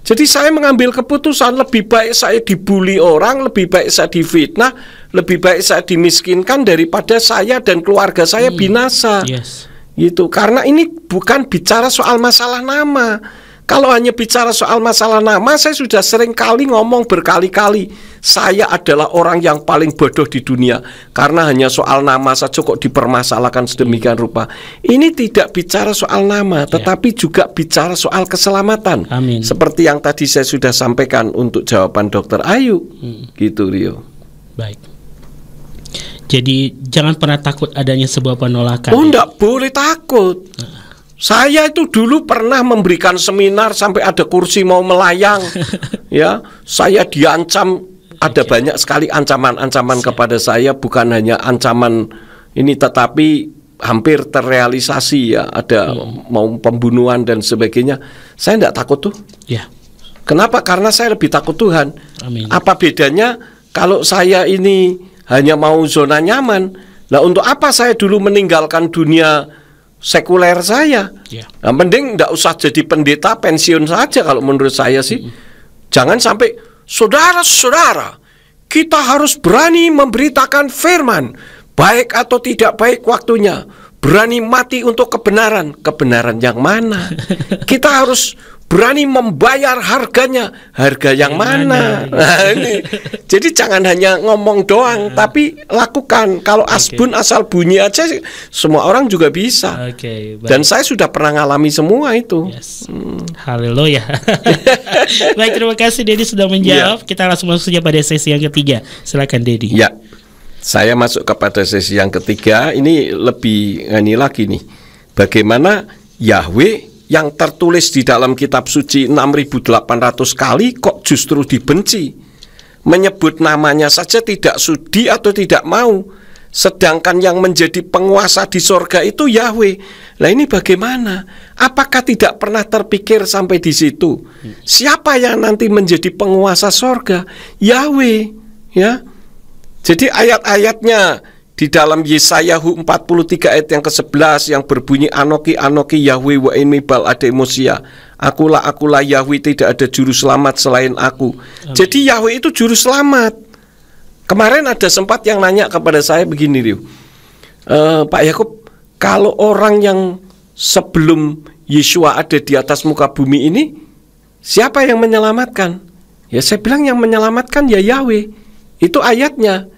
Jadi saya mengambil keputusan, lebih baik saya dibully orang, lebih baik saya difitnah, lebih baik saya dimiskinkan daripada saya dan keluarga saya binasa. Gitu. Karena ini bukan bicara soal masalah nama. Kalau hanya bicara soal masalah nama, saya sudah sering kali ngomong berkali-kali, saya adalah orang yang paling bodoh di dunia. Karena hanya soal nama saja kok dipermasalahkan sedemikian rupa. Ini tidak bicara soal nama, tetapi juga bicara soal keselamatan. Seperti yang tadi saya sudah sampaikan untuk jawaban Dokter Ayu. Gitu Rio.
Baik. Jadi jangan pernah takut adanya sebuah penolakan.
Enggak boleh takut. Saya itu dulu pernah memberikan seminar sampai ada kursi mau melayang. Ya, saya diancam, ada banyak sekali ancaman-ancaman kepada saya, bukan hanya ancaman ini tetapi hampir terrealisasi ya, ada mau pembunuhan dan sebagainya. Saya enggak takut tuh. Kenapa? Karena saya lebih takut Tuhan. Apa bedanya kalau saya ini hanya mau zona nyaman. Nah, untuk apa saya dulu meninggalkan dunia sekuler saya? Nah, mending nggak usah jadi pendeta, pensiun saja kalau menurut saya sih. Jangan sampai saudara-saudara, kita harus berani memberitakan firman, baik atau tidak baik waktunya. Berani mati untuk kebenaran. Kebenaran yang mana? Kita harus berani membayar harganya. Harga yang mana? Nah, ini. Jadi jangan hanya ngomong doang, tapi lakukan. Kalau asbun asal bunyi aja, semua orang juga bisa. Dan saya sudah pernah ngalami semua itu.
Haleluya. Baik, terima kasih Dedi sudah menjawab. Kita langsung masuk saja pada sesi yang ketiga. Silakan Dedi.
Ya. Saya masuk kepada sesi yang ketiga. Ini lebih lagi nih. Bagaimana Yahweh yang tertulis di dalam kitab suci 6.800 kali kok justru dibenci. Menyebut namanya saja tidak sudi atau tidak mau. Sedangkan yang menjadi penguasa di sorga itu Yahweh. Nah, ini bagaimana? Apakah tidak pernah terpikir sampai di situ? Siapa yang nanti menjadi penguasa sorga? Yahweh, ya. Jadi ayat-ayatnya di dalam Yesaya 43 ayat yang ke-11 yang berbunyi Anoki Yahweh wa ini bal ademosia. Akulah Yahweh, tidak ada juru selamat selain aku. Amin. Jadi Yahweh itu juru selamat. Kemarin ada sempat yang nanya kepada saya begini, Rio. Pak Yakub, kalau orang yang sebelum Yeshua ada di atas muka bumi ini, siapa yang menyelamatkan? Ya saya bilang yang menyelamatkan ya Yahweh. Itu ayatnya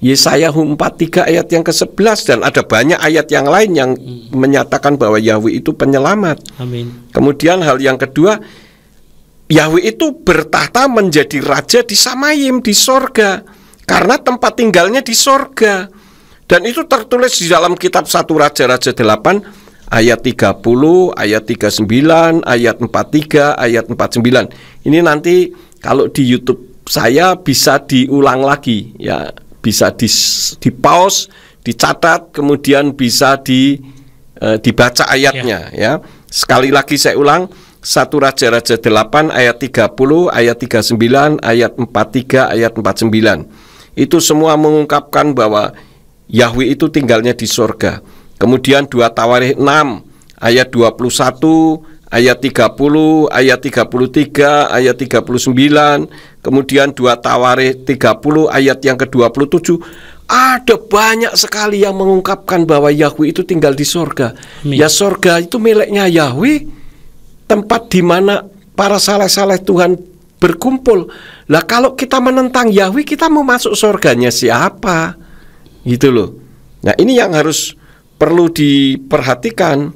Yesaya 43 ayat yang ke-11. Dan ada banyak ayat yang lain yang menyatakan bahwa Yahweh itu penyelamat.
Amin.
Kemudian hal yang kedua, Yahweh itu bertahta menjadi raja di Samayim, di sorga, karena tempat tinggalnya di sorga. Dan itu tertulis di dalam kitab 1 Raja-Raja 8 ayat 30, ayat 39, ayat 43, ayat 49. Ini nanti kalau di YouTube saya bisa diulang lagi, ya, bisa di pause, dicatat, kemudian bisa dibaca ayatnya, ya. Sekali lagi saya ulang, 1 Raja-Raja 8 ayat 30, ayat 39, ayat 43, ayat 49. Itu semua mengungkapkan bahwa Yahweh itu tinggalnya di sorga. Kemudian 2 Tawarikh 6 ayat 21, ayat 30, ayat 33, ayat 39. Kemudian 2 Tawarikh 30 ayat yang ke-27. Ada banyak sekali yang mengungkapkan bahwa Yahweh itu tinggal di sorga. Ya, sorga itu miliknya Yahweh, tempat di mana para saleh-saleh Tuhan berkumpul. Lah kalau kita menentang Yahweh, kita mau masuk sorganya siapa? Gitu loh. Nah, ini yang harus perlu diperhatikan.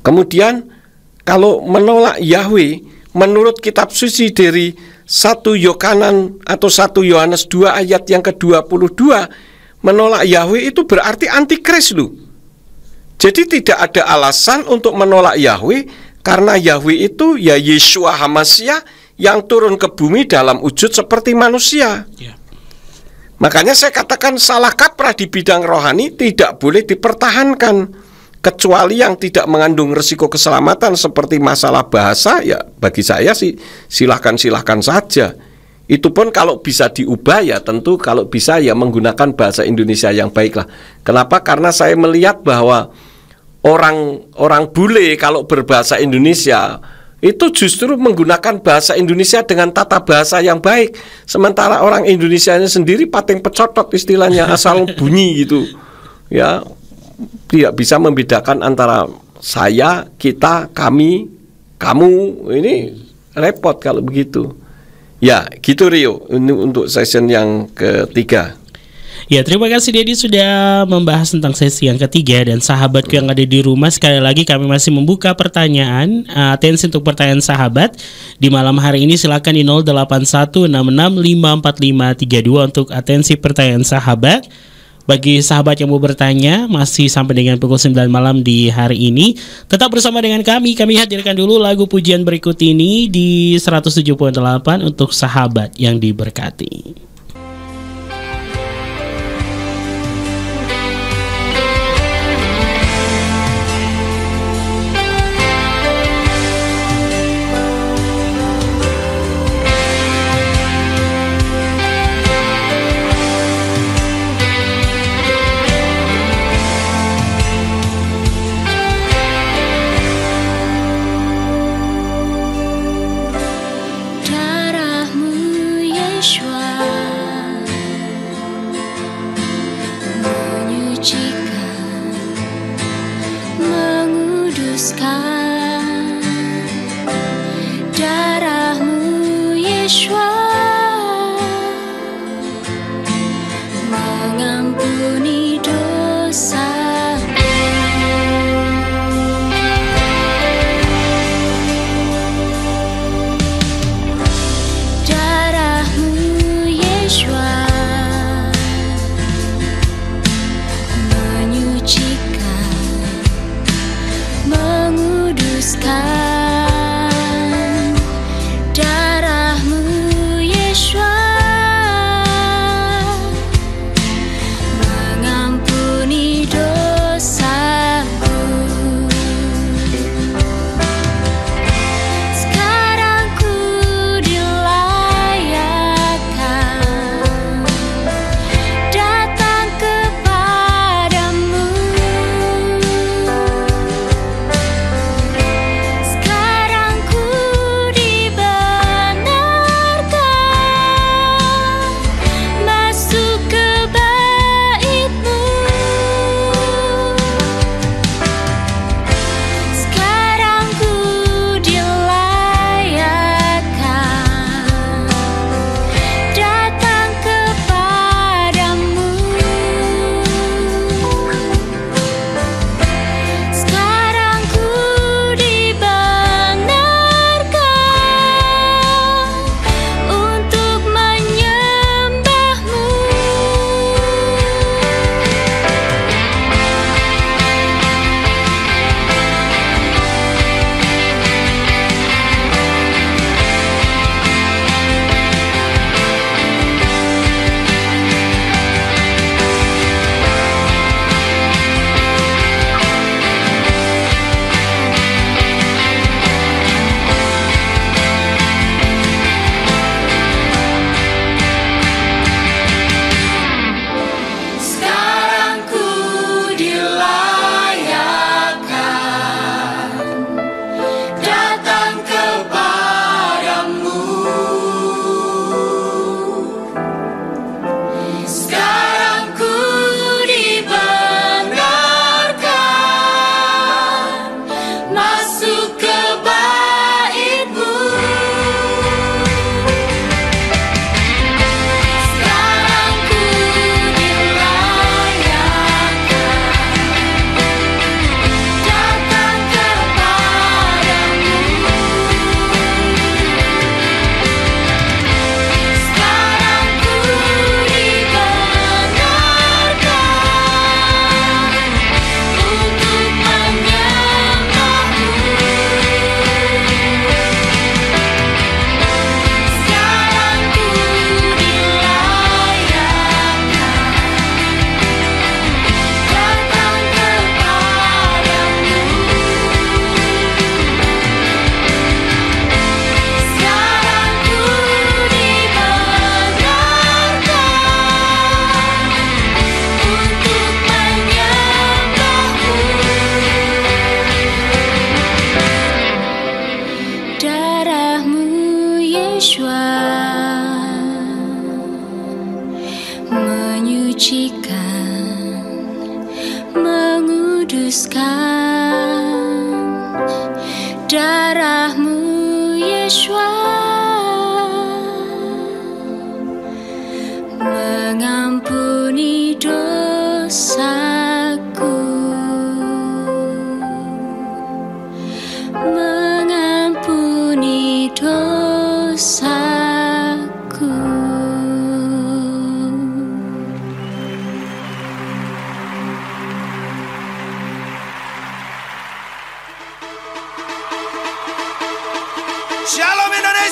Kemudian kalau menolak Yahweh, menurut kitab suci dari 1 Yohanes 2 ayat yang ke-22, menolak Yahweh itu berarti antikris loh. Jadi tidak ada alasan untuk menolak Yahweh, karena Yahweh itu ya Yeshua HaMashiach yang turun ke bumi dalam wujud seperti manusia. Makanya saya katakan salah kaprah di bidang rohani tidak boleh dipertahankan, kecuali yang tidak mengandung risiko keselamatan seperti masalah bahasa. Ya bagi saya sih silahkan saja. Itu pun kalau bisa diubah, ya tentu kalau bisa ya menggunakan bahasa Indonesia yang baik lah. Kenapa? Karena saya melihat bahwa orang bule kalau berbahasa Indonesia itu justru menggunakan bahasa Indonesia dengan tata bahasa yang baik. Sementara orang Indonesianya sendiri pating pecotot istilahnya, asal bunyi gitu. Ya, tidak bisa membedakan antara saya, kita, kami, kamu. Ini repot kalau begitu. Ya, gitu Rio. Ini untuk session yang ketiga.
Ya, terima kasih Dedi sudah membahas tentang sesi yang ketiga. Dan sahabatku yang ada di rumah, sekali lagi kami masih membuka pertanyaan. Atensi untuk pertanyaan sahabat di malam hari ini, silakan di 0816654532 untuk atensi pertanyaan sahabat. Bagi sahabat yang mau bertanya, masih sampai dengan pukul 9 malam di hari ini, tetap bersama dengan kami. Kami hadirkan dulu lagu pujian berikut ini di 107.8 untuk sahabat yang diberkati.
menyucikan, menguduskan. Darah-Mu Yeshua mengampuni dosa. Darah-Mu Yeshua mengampuni dosaku, mengampuni dosaku.
Shalom Indonesia.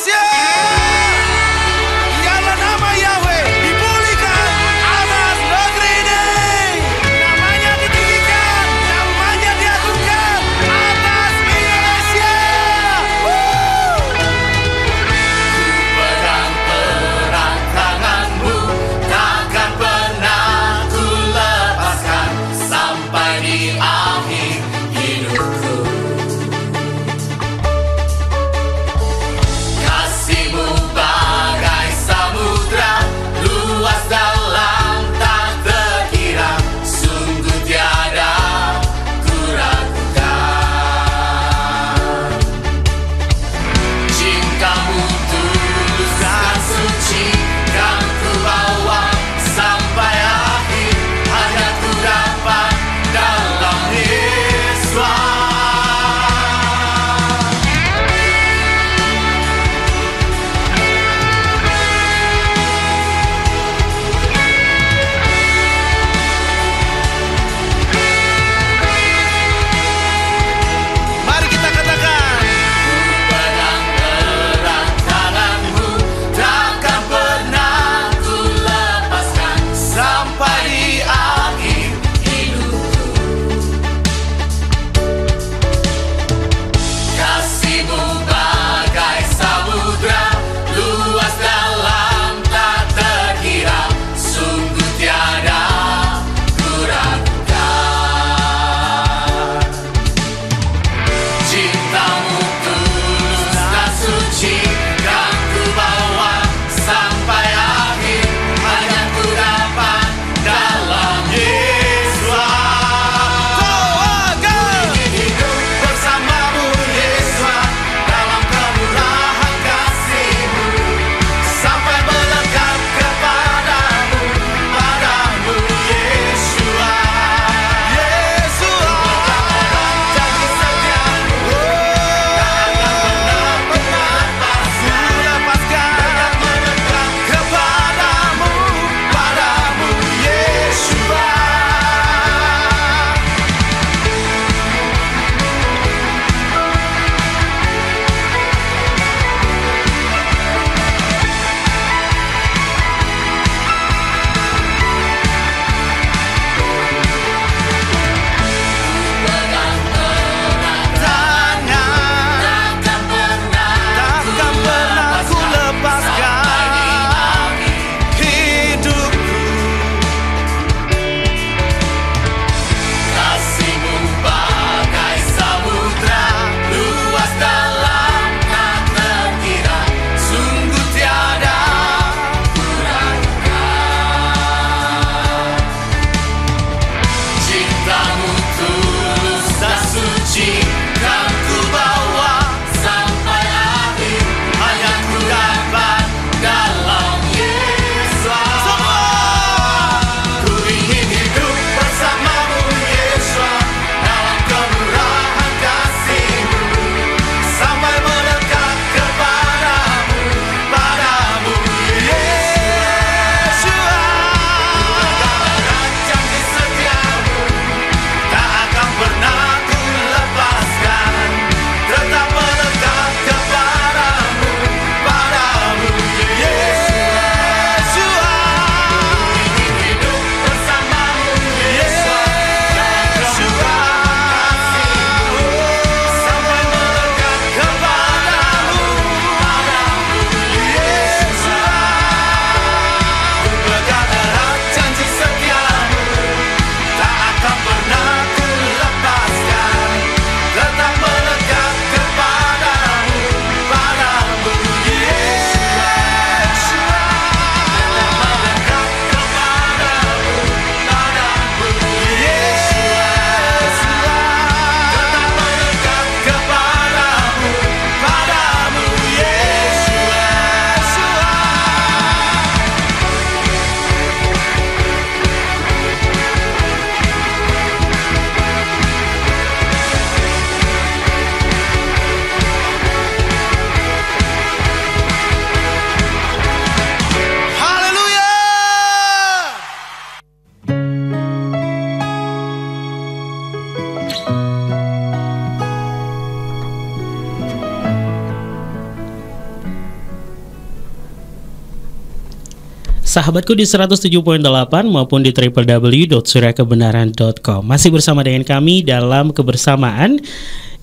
Sahabatku di 107.8 maupun di www.suryakebenaran.com. Masih bersama dengan kami dalam kebersamaan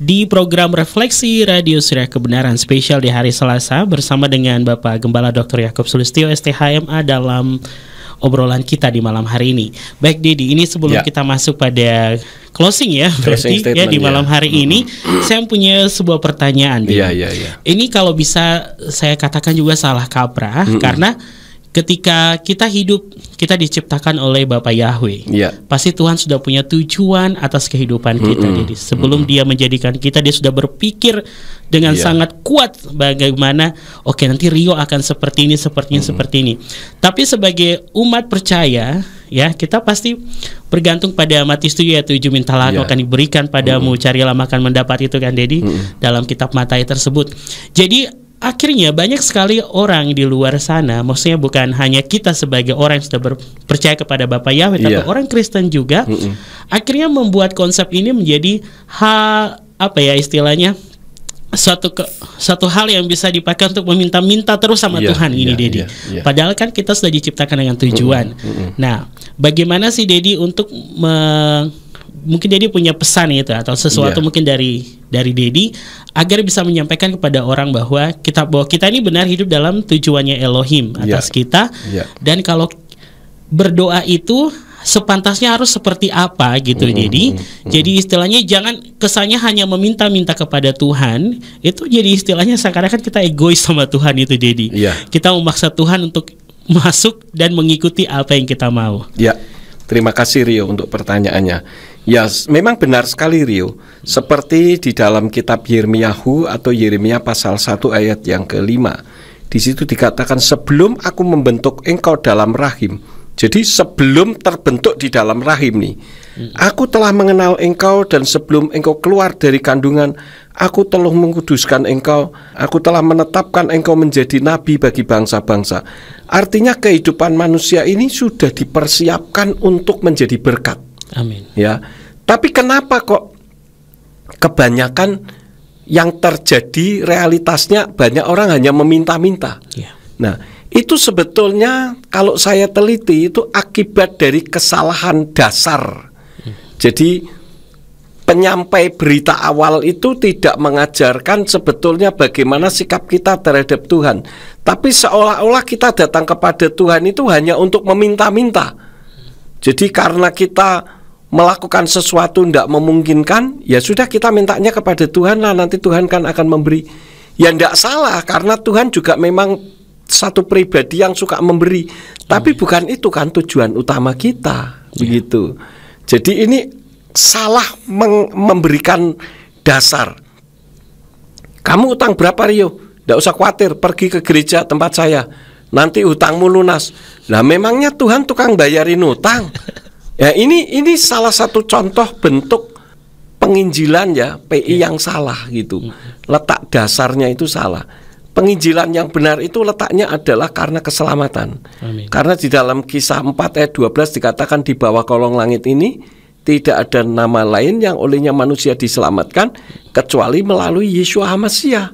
di program Refleksi Radio Surya Kebenaran spesial di hari Selasa bersama dengan Bapak Gembala Dr. Yakub Sulistyo STHMA dalam obrolan kita di malam hari ini. Baik Dedi, ini sebelum kita masuk pada closing ya, berarti ya di malam hari ini saya punya sebuah pertanyaan. Ini kalau bisa saya katakan juga salah kaprah karena ketika kita hidup, kita diciptakan oleh Bapa Yahweh. Pasti Tuhan sudah punya tujuan atas kehidupan kita. Jadi sebelum Dia menjadikan kita, Dia sudah berpikir dengan sangat kuat bagaimana nanti Rio akan seperti ini, seperti ini. Tapi sebagai umat percaya, ya kita pasti bergantung pada Matius 7 ayat 7, mintalah akan diberikan padamu, carilah makan mendapat, itu kan Dedi, dalam kitab Matius tersebut. Jadi akhirnya banyak sekali orang di luar sana, maksudnya bukan hanya kita sebagai orang yang sudah percaya kepada Bapa Yahweh, tapi orang Kristen juga akhirnya membuat konsep ini menjadi istilahnya suatu hal yang bisa dipakai untuk meminta-minta terus sama Tuhan ini, Dedi. Padahal kan kita sudah diciptakan dengan tujuan. Nah, bagaimana sih Dedi untuk mungkin Dedi punya pesan itu atau sesuatu mungkin dari Dedi agar bisa menyampaikan kepada orang bahwa kita ini benar hidup dalam tujuannya Elohim atas kita, dan kalau berdoa itu sepantasnya harus seperti apa gitu. Jadi istilahnya jangan kesannya hanya meminta-minta kepada Tuhan, itu jadi istilahnya seakan-akan kita egois sama Tuhan itu, Dedi. Kita memaksa Tuhan untuk masuk dan mengikuti apa yang kita mau.
Terima kasih Rio untuk pertanyaannya. Ya, memang benar sekali Rio. Seperti di dalam kitab Yirmiyahu atau Yeremia pasal 1 ayat yang ke-5. Di situ dikatakan, sebelum aku membentuk engkau dalam rahim. Jadi sebelum terbentuk di dalam rahim nih, aku telah mengenal engkau, dan sebelum engkau keluar dari kandungan, aku telah menguduskan engkau. Aku telah menetapkan engkau menjadi nabi bagi bangsa-bangsa. Artinya kehidupan manusia ini sudah dipersiapkan untuk menjadi berkat.
Amin.
Ya, tapi kenapa kok kebanyakan yang terjadi realitasnya banyak orang hanya meminta-minta? Nah, itu sebetulnya kalau saya teliti itu akibat dari kesalahan dasar. Jadi penyampai berita awal itu tidak mengajarkan sebetulnya bagaimana sikap kita terhadap Tuhan, tapi seolah-olah kita datang kepada Tuhan itu hanya untuk meminta-minta. Jadi karena kita melakukan sesuatu tidak memungkinkan, ya sudah kita mintanya kepada Tuhan lah, nanti Tuhan kan akan memberi. Ya tidak salah, karena Tuhan juga memang satu pribadi yang suka memberi, tapi bukan itu kan tujuan utama kita, begitu. Jadi ini salah memberikan dasar. Kamu utang berapa Rio? Tidak usah khawatir, pergi ke gereja tempat saya, nanti utangmu lunas. Lah memangnya Tuhan tukang bayarin utang? Ya ini salah satu contoh bentuk penginjilan ya, PI yang salah gitu. Letak dasarnya itu salah. Penginjilan yang benar itu letaknya adalah karena keselamatan.
Amin.
Karena di dalam Kisah 4 ayat 12 dikatakan, di bawah kolong langit ini tidak ada nama lain yang olehnya manusia diselamatkan kecuali melalui Yeshua HaMashiach.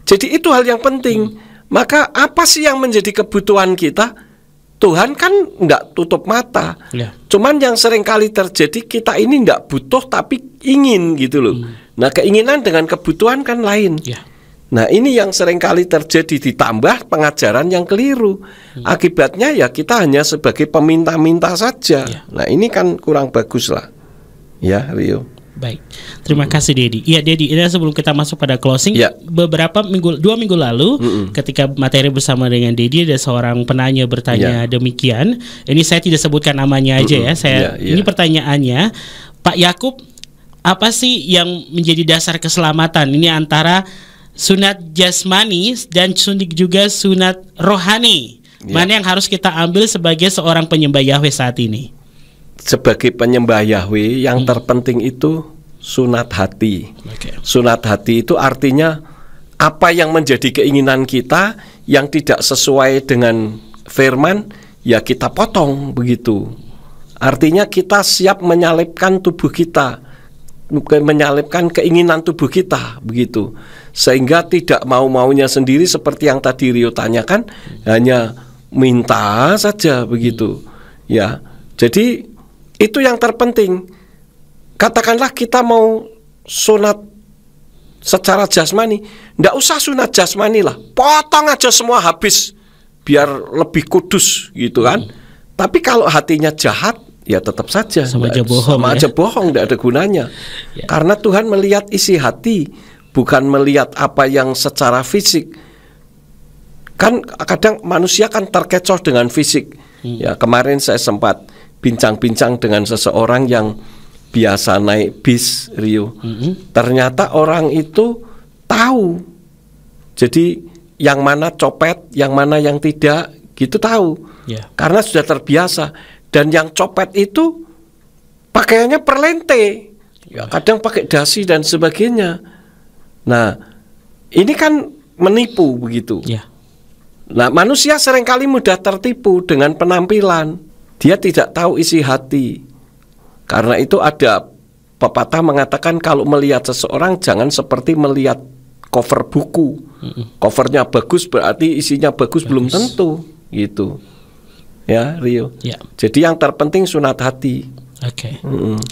Jadi itu hal yang penting. Maka apa sih yang menjadi kebutuhan kita? Tuhan kan enggak tutup mata. Cuman yang sering kali terjadi, kita ini enggak butuh tapi ingin gitu loh. Nah, keinginan dengan kebutuhan kan lain. Nah, ini yang sering kali terjadi, ditambah pengajaran yang keliru. Akibatnya ya kita hanya sebagai peminta-minta saja. Nah, ini kan kurang bagus lah. Ya, Rio.
Baik, terima kasih Dedi. Iya Dedi, ini sebelum kita masuk pada closing, beberapa minggu, 2 minggu lalu, ketika materi bersama dengan Dedi, ada seorang penanya bertanya demikian. Ini saya tidak sebutkan namanya aja ya. Ini pertanyaannya, Pak Yakub, apa sih yang menjadi dasar keselamatan ini antara sunat jasmani dan juga sunat rohani? Mana yang harus kita ambil sebagai seorang penyembah Yahweh saat ini?
Sebagai penyembah Yahweh yang terpenting itu sunat hati. Sunat hati itu artinya apa yang menjadi keinginan kita yang tidak sesuai dengan firman, ya kita potong begitu. Artinya kita siap menyalibkan tubuh kita, menyalibkan keinginan tubuh kita begitu. Sehingga tidak mau-maunya sendiri seperti yang tadi Rio tanyakan, hanya minta saja begitu. Ya. Jadi itu yang terpenting. Katakanlah kita mau sunat secara jasmani, ndak usah sunat jasmani lah, potong aja semua habis biar lebih kudus gitu kan. Tapi kalau hatinya jahat, ya tetap saja
sama aja bohong,
aja bohong, ndak ada gunanya. Karena Tuhan melihat isi hati, bukan melihat apa yang secara fisik. Kan kadang manusia kan terkecoh dengan fisik. Ya, kemarin saya sempat bincang-bincang dengan seseorang yang biasa naik bis, Rio. Ternyata orang itu tahu. Jadi yang mana copet, yang mana yang tidak, gitu tahu. Karena sudah terbiasa. Dan yang copet itu pakaiannya perlente, kadang pakai dasi dan sebagainya. Nah, ini kan menipu begitu. Nah, manusia seringkali mudah tertipu dengan penampilan. Dia tidak tahu isi hati. Karena itu ada pepatah mengatakan kalau melihat seseorang jangan seperti melihat cover buku. Covernya bagus berarti isinya bagus. Belum tentu gitu. Ya, Rio. Jadi yang terpenting sunat hati.
Oke.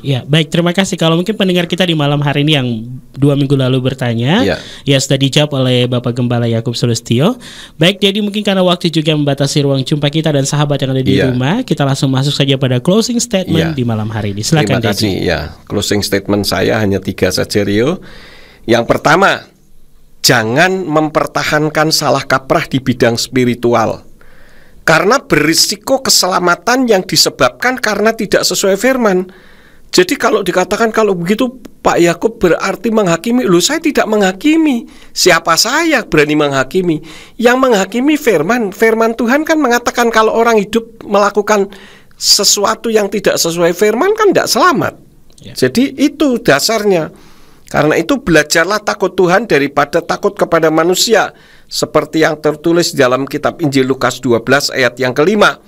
Ya, baik, terima kasih. Kalau mungkin pendengar kita di malam hari ini yang 2 minggu lalu bertanya, ya sudah dijawab oleh Bapak Gembala Yakub Sulistyo. Baik, jadi mungkin karena waktu juga membatasi ruang jumpa kita dan sahabat yang ada di rumah, kita langsung masuk saja pada closing statement di malam hari ini. Silakan.
Terima kasih. Ya, closing statement saya hanya 3 saja, Rio. Yang pertama, jangan mempertahankan salah kaprah di bidang spiritual. Karena berisiko keselamatan yang disebabkan karena tidak sesuai firman. Jadi kalau dikatakan kalau begitu Pak Yakub berarti menghakimi. Loh, saya tidak menghakimi. Siapa saya berani menghakimi? Yang menghakimi firman. Firman Tuhan kan mengatakan kalau orang hidup melakukan sesuatu yang tidak sesuai firman kan tidak selamat. Jadi itu dasarnya. Karena itu belajarlah takut Tuhan daripada takut kepada manusia, seperti yang tertulis dalam kitab Injil Lukas 12 ayat yang kelima,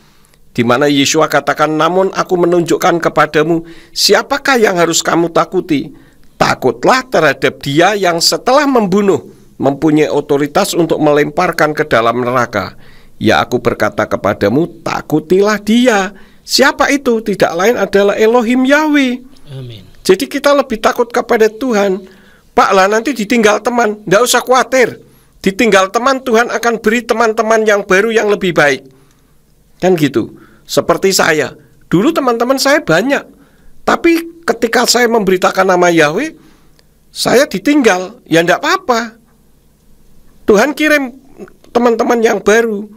di mana Yesua katakan, namun aku menunjukkan kepadamu siapakah yang harus kamu takuti. Takutlah terhadap dia yang setelah membunuh mempunyai otoritas untuk melemparkan ke dalam neraka. Ya, aku berkata kepadamu, takutilah dia. Siapa itu? Tidak lain adalah Elohim Yahweh.
Amin.
Jadi kita lebih takut kepada Tuhan. Pak lah nanti ditinggal teman, tidak usah khawatir. Ditinggal teman, Tuhan akan beri teman-teman yang baru yang lebih baik. Kan gitu. Seperti saya. Dulu teman-teman saya banyak. Tapi ketika saya memberitakan nama Yahweh, saya ditinggal. Ya tidak apa-apa. Tuhan kirim teman-teman yang baru.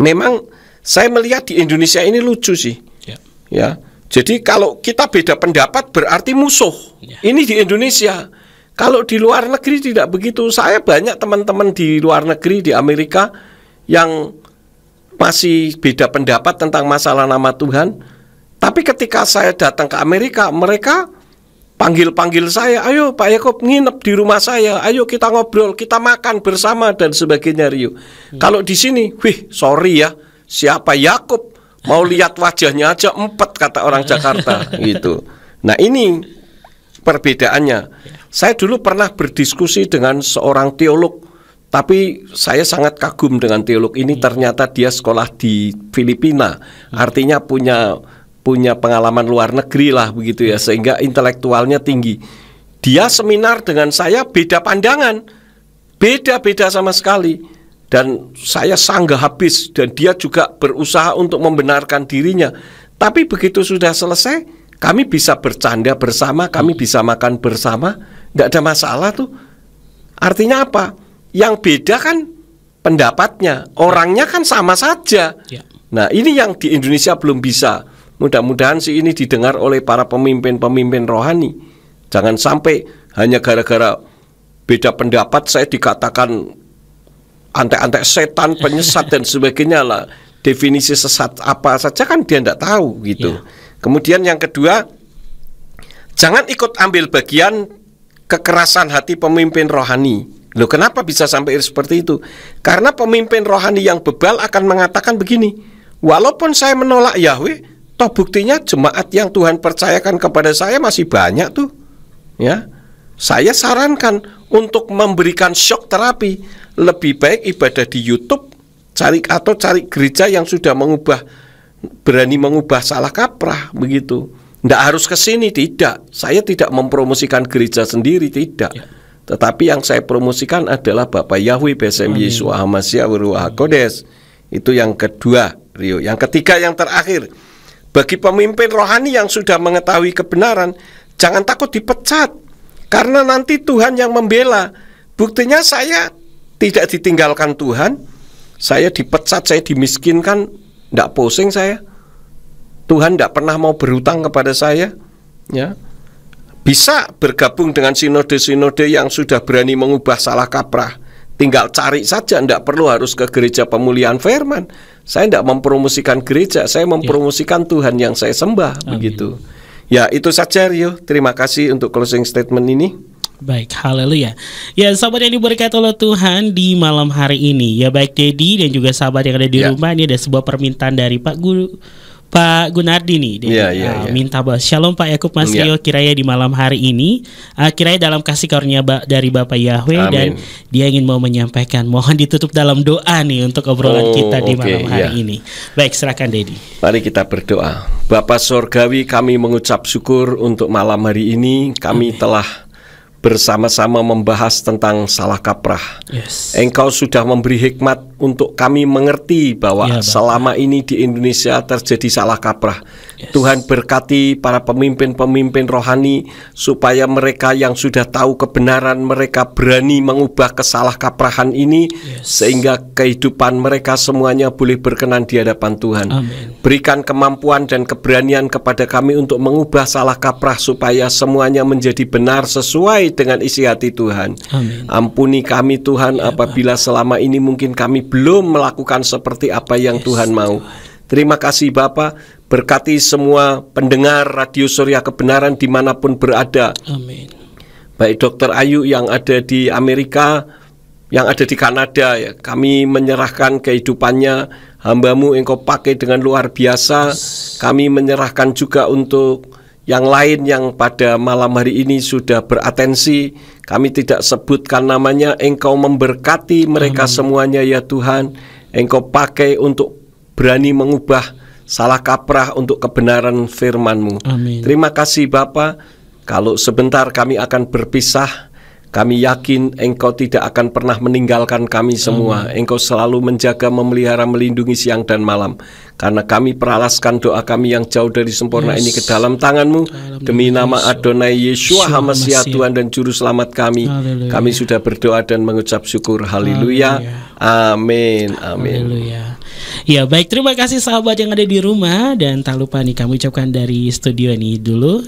Memang saya melihat di Indonesia ini lucu sih. Ya. Jadi kalau kita beda pendapat berarti musuh. Ini di Indonesia. Kalau di luar negeri tidak begitu. Saya banyak teman-teman di luar negeri, di Amerika, yang masih beda pendapat tentang masalah nama Tuhan. Tapi ketika saya datang ke Amerika, mereka panggil-panggil saya, ayo Pak Yakub nginep di rumah saya, ayo kita ngobrol, kita makan bersama dan sebagainya, Rio. Kalau di sini, wih sorry ya, siapa Yakub? Mau lihat wajahnya aja empet, kata orang Jakarta gitu. Nah ini perbedaannya. Saya dulu pernah berdiskusi dengan seorang teolog, tapi saya sangat kagum dengan teolog ini. Ternyata dia sekolah di Filipina, artinya punya pengalaman luar negeri lah begitu ya, sehingga intelektualnya tinggi. Dia seminar dengan saya beda pandangan, beda sama sekali. Dan saya sanggah habis, dan dia juga berusaha untuk membenarkan dirinya. Tapi begitu sudah selesai, kami bisa bercanda bersama, kami bisa makan bersama, tidak ada masalah tuh. Artinya apa? Yang beda kan pendapatnya, orangnya kan sama saja. Nah ini yang di Indonesia belum bisa. Mudah-mudahan sih ini didengar oleh para pemimpin-pemimpin rohani. Jangan sampai hanya gara-gara beda pendapat saya dikatakan antek-antek setan, penyesat dan sebagainya lah. Definisi sesat apa saja kan dia tidak tahu gitu. Kemudian yang kedua, jangan ikut ambil bagian kekerasan hati pemimpin rohani. Loh, kenapa bisa sampai seperti itu? Karena pemimpin rohani yang bebal akan mengatakan begini, walaupun saya menolak Yahweh, toh buktinya jemaat yang Tuhan percayakan kepada saya masih banyak tuh. Ya, saya sarankan untuk memberikan shock terapi. Lebih baik ibadah di YouTube cari gereja yang sudah berani mengubah salah kaprah begitu. Tidak harus ke sini, tidak. Saya tidak mempromosikan gereja sendiri, tidak. Tetapi yang saya promosikan adalah Bapak Yahweh Besem Yeshua Hamasya Ruach Kodes. Itu yang kedua, Rio. Yang ketiga, yang terakhir, bagi pemimpin rohani yang sudah mengetahui kebenaran, jangan takut dipecat, karena nanti Tuhan yang membela. Buktinya saya tidak ditinggalkan Tuhan, saya dipecat, saya dimiskinkan, tidak pusing saya. Tuhan tidak pernah mau berhutang kepada saya, ya. Bisa bergabung dengan sinode-sinode yang sudah berani mengubah salah kaprah. Tinggal cari saja, tidak perlu harus ke gereja pemulihan firman. Saya tidak mempromosikan gereja, saya mempromosikan Tuhan yang saya sembah. Amin. Begitu. Ya, itu saja, Rio. Terima kasih untuk closing statement ini.
Baik, haleluya. Ya, sahabat yang diberkati oleh Tuhan di malam hari ini. Ya, baik Dedi dan juga sahabat yang ada di rumah, ini ada sebuah permintaan dari Pak Gunardi nih, minta bahas Shalom Pak Yakub Mas Rio, kiranya di malam hari ini, kiranya dalam kasih karunia dari Bapak Yahweh. Amin. Dan dia ingin mau menyampaikan, mohon ditutup dalam doa nih untuk obrolan kita di malam hari ini. Baik, silakan Dedi. Mari kita berdoa.
Bapa Sorgawi, kami mengucap syukur untuk malam hari ini. Kami telah bersama-sama membahas tentang salah kaprah. Engkau sudah memberi hikmat untuk kami mengerti bahwa selama ini di Indonesia terjadi salah kaprah. Tuhan berkati para pemimpin-pemimpin rohani supaya mereka yang sudah tahu kebenaran, mereka berani mengubah kesalah kaprahan ini, sehingga kehidupan mereka semuanya boleh berkenan di hadapan Tuhan. Amen. Berikan kemampuan dan keberanian kepada kami untuk mengubah salah kaprah supaya semuanya menjadi benar sesuai dengan isi hati Tuhan. Amin. Ampuni kami Tuhan apabila selama ini mungkin kami belum melakukan seperti apa yang Tuhan mau. Terima kasih Bapa, berkati semua pendengar Radio Surya Kebenaran dimanapun berada. Amin. Baik Dr. Ayu yang ada di Amerika, yang ada di Kanada, ya, kami menyerahkan kehidupannya, hamba-Mu Engkau pakai dengan luar biasa. Kami menyerahkan juga untuk yang lain yang pada malam hari ini sudah beratensi, kami tidak sebutkan namanya. Engkau memberkati mereka semuanya ya Tuhan. Engkau pakai untuk berani mengubah salah kaprah untuk kebenaran firman-Mu. Amin. Terima kasih Bapa. Kalau sebentar kami akan berpisah, kami yakin Engkau tidak akan pernah meninggalkan kami semua. Engkau selalu menjaga, memelihara, melindungi siang dan malam. Karena kami peralaskan doa kami yang jauh dari sempurna ini ke dalam tangan-Mu. Demi nama Adonai Yeshua Hamasya, Tuhan dan Juru Selamat kami. Haleluya. Kami sudah berdoa dan mengucap syukur. Haleluya. Amin. Amin. Haleluya. Ya baik, terima kasih sahabat yang ada di rumah. Dan tak lupa nih kami ucapkan dari studio ini dulu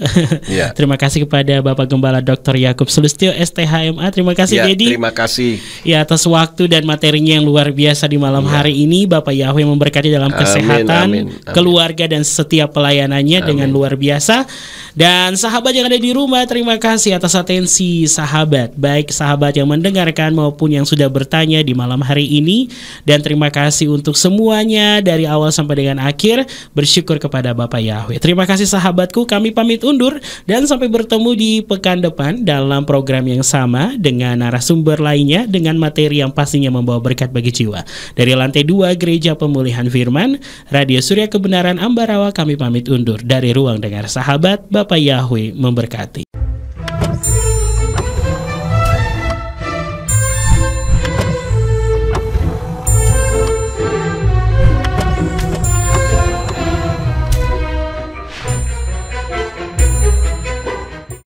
terima kasih kepada Bapak Gembala Dr. Yakub Sulistyo STHMA. Terima kasih Dedi. Terima kasih
ya atas waktu dan materinya yang luar biasa di malam hari ini. Bapak Yahweh memberkati dalam kesehatan, keluarga dan setiap pelayanannya dengan luar biasa. Dan sahabat yang ada di rumah, terima kasih atas atensi sahabat, baik sahabat yang mendengarkan maupun yang sudah bertanya di malam hari ini. Dan terima kasih untuk semuanya dari awal sampai dengan akhir. Bersyukur kepada Bapak Yahweh. Terima kasih sahabatku, kami pamit undur dan sampai bertemu di pekan depan dalam program yang sama dengan narasumber lainnya dengan materi yang pastinya membawa berkat bagi jiwa. Dari lantai 2 Gereja Pemulihan Firman Radio Surya Kebenaran Ambarawa, kami pamit undur dari ruang dengar sahabat. Bapak Yahweh memberkati.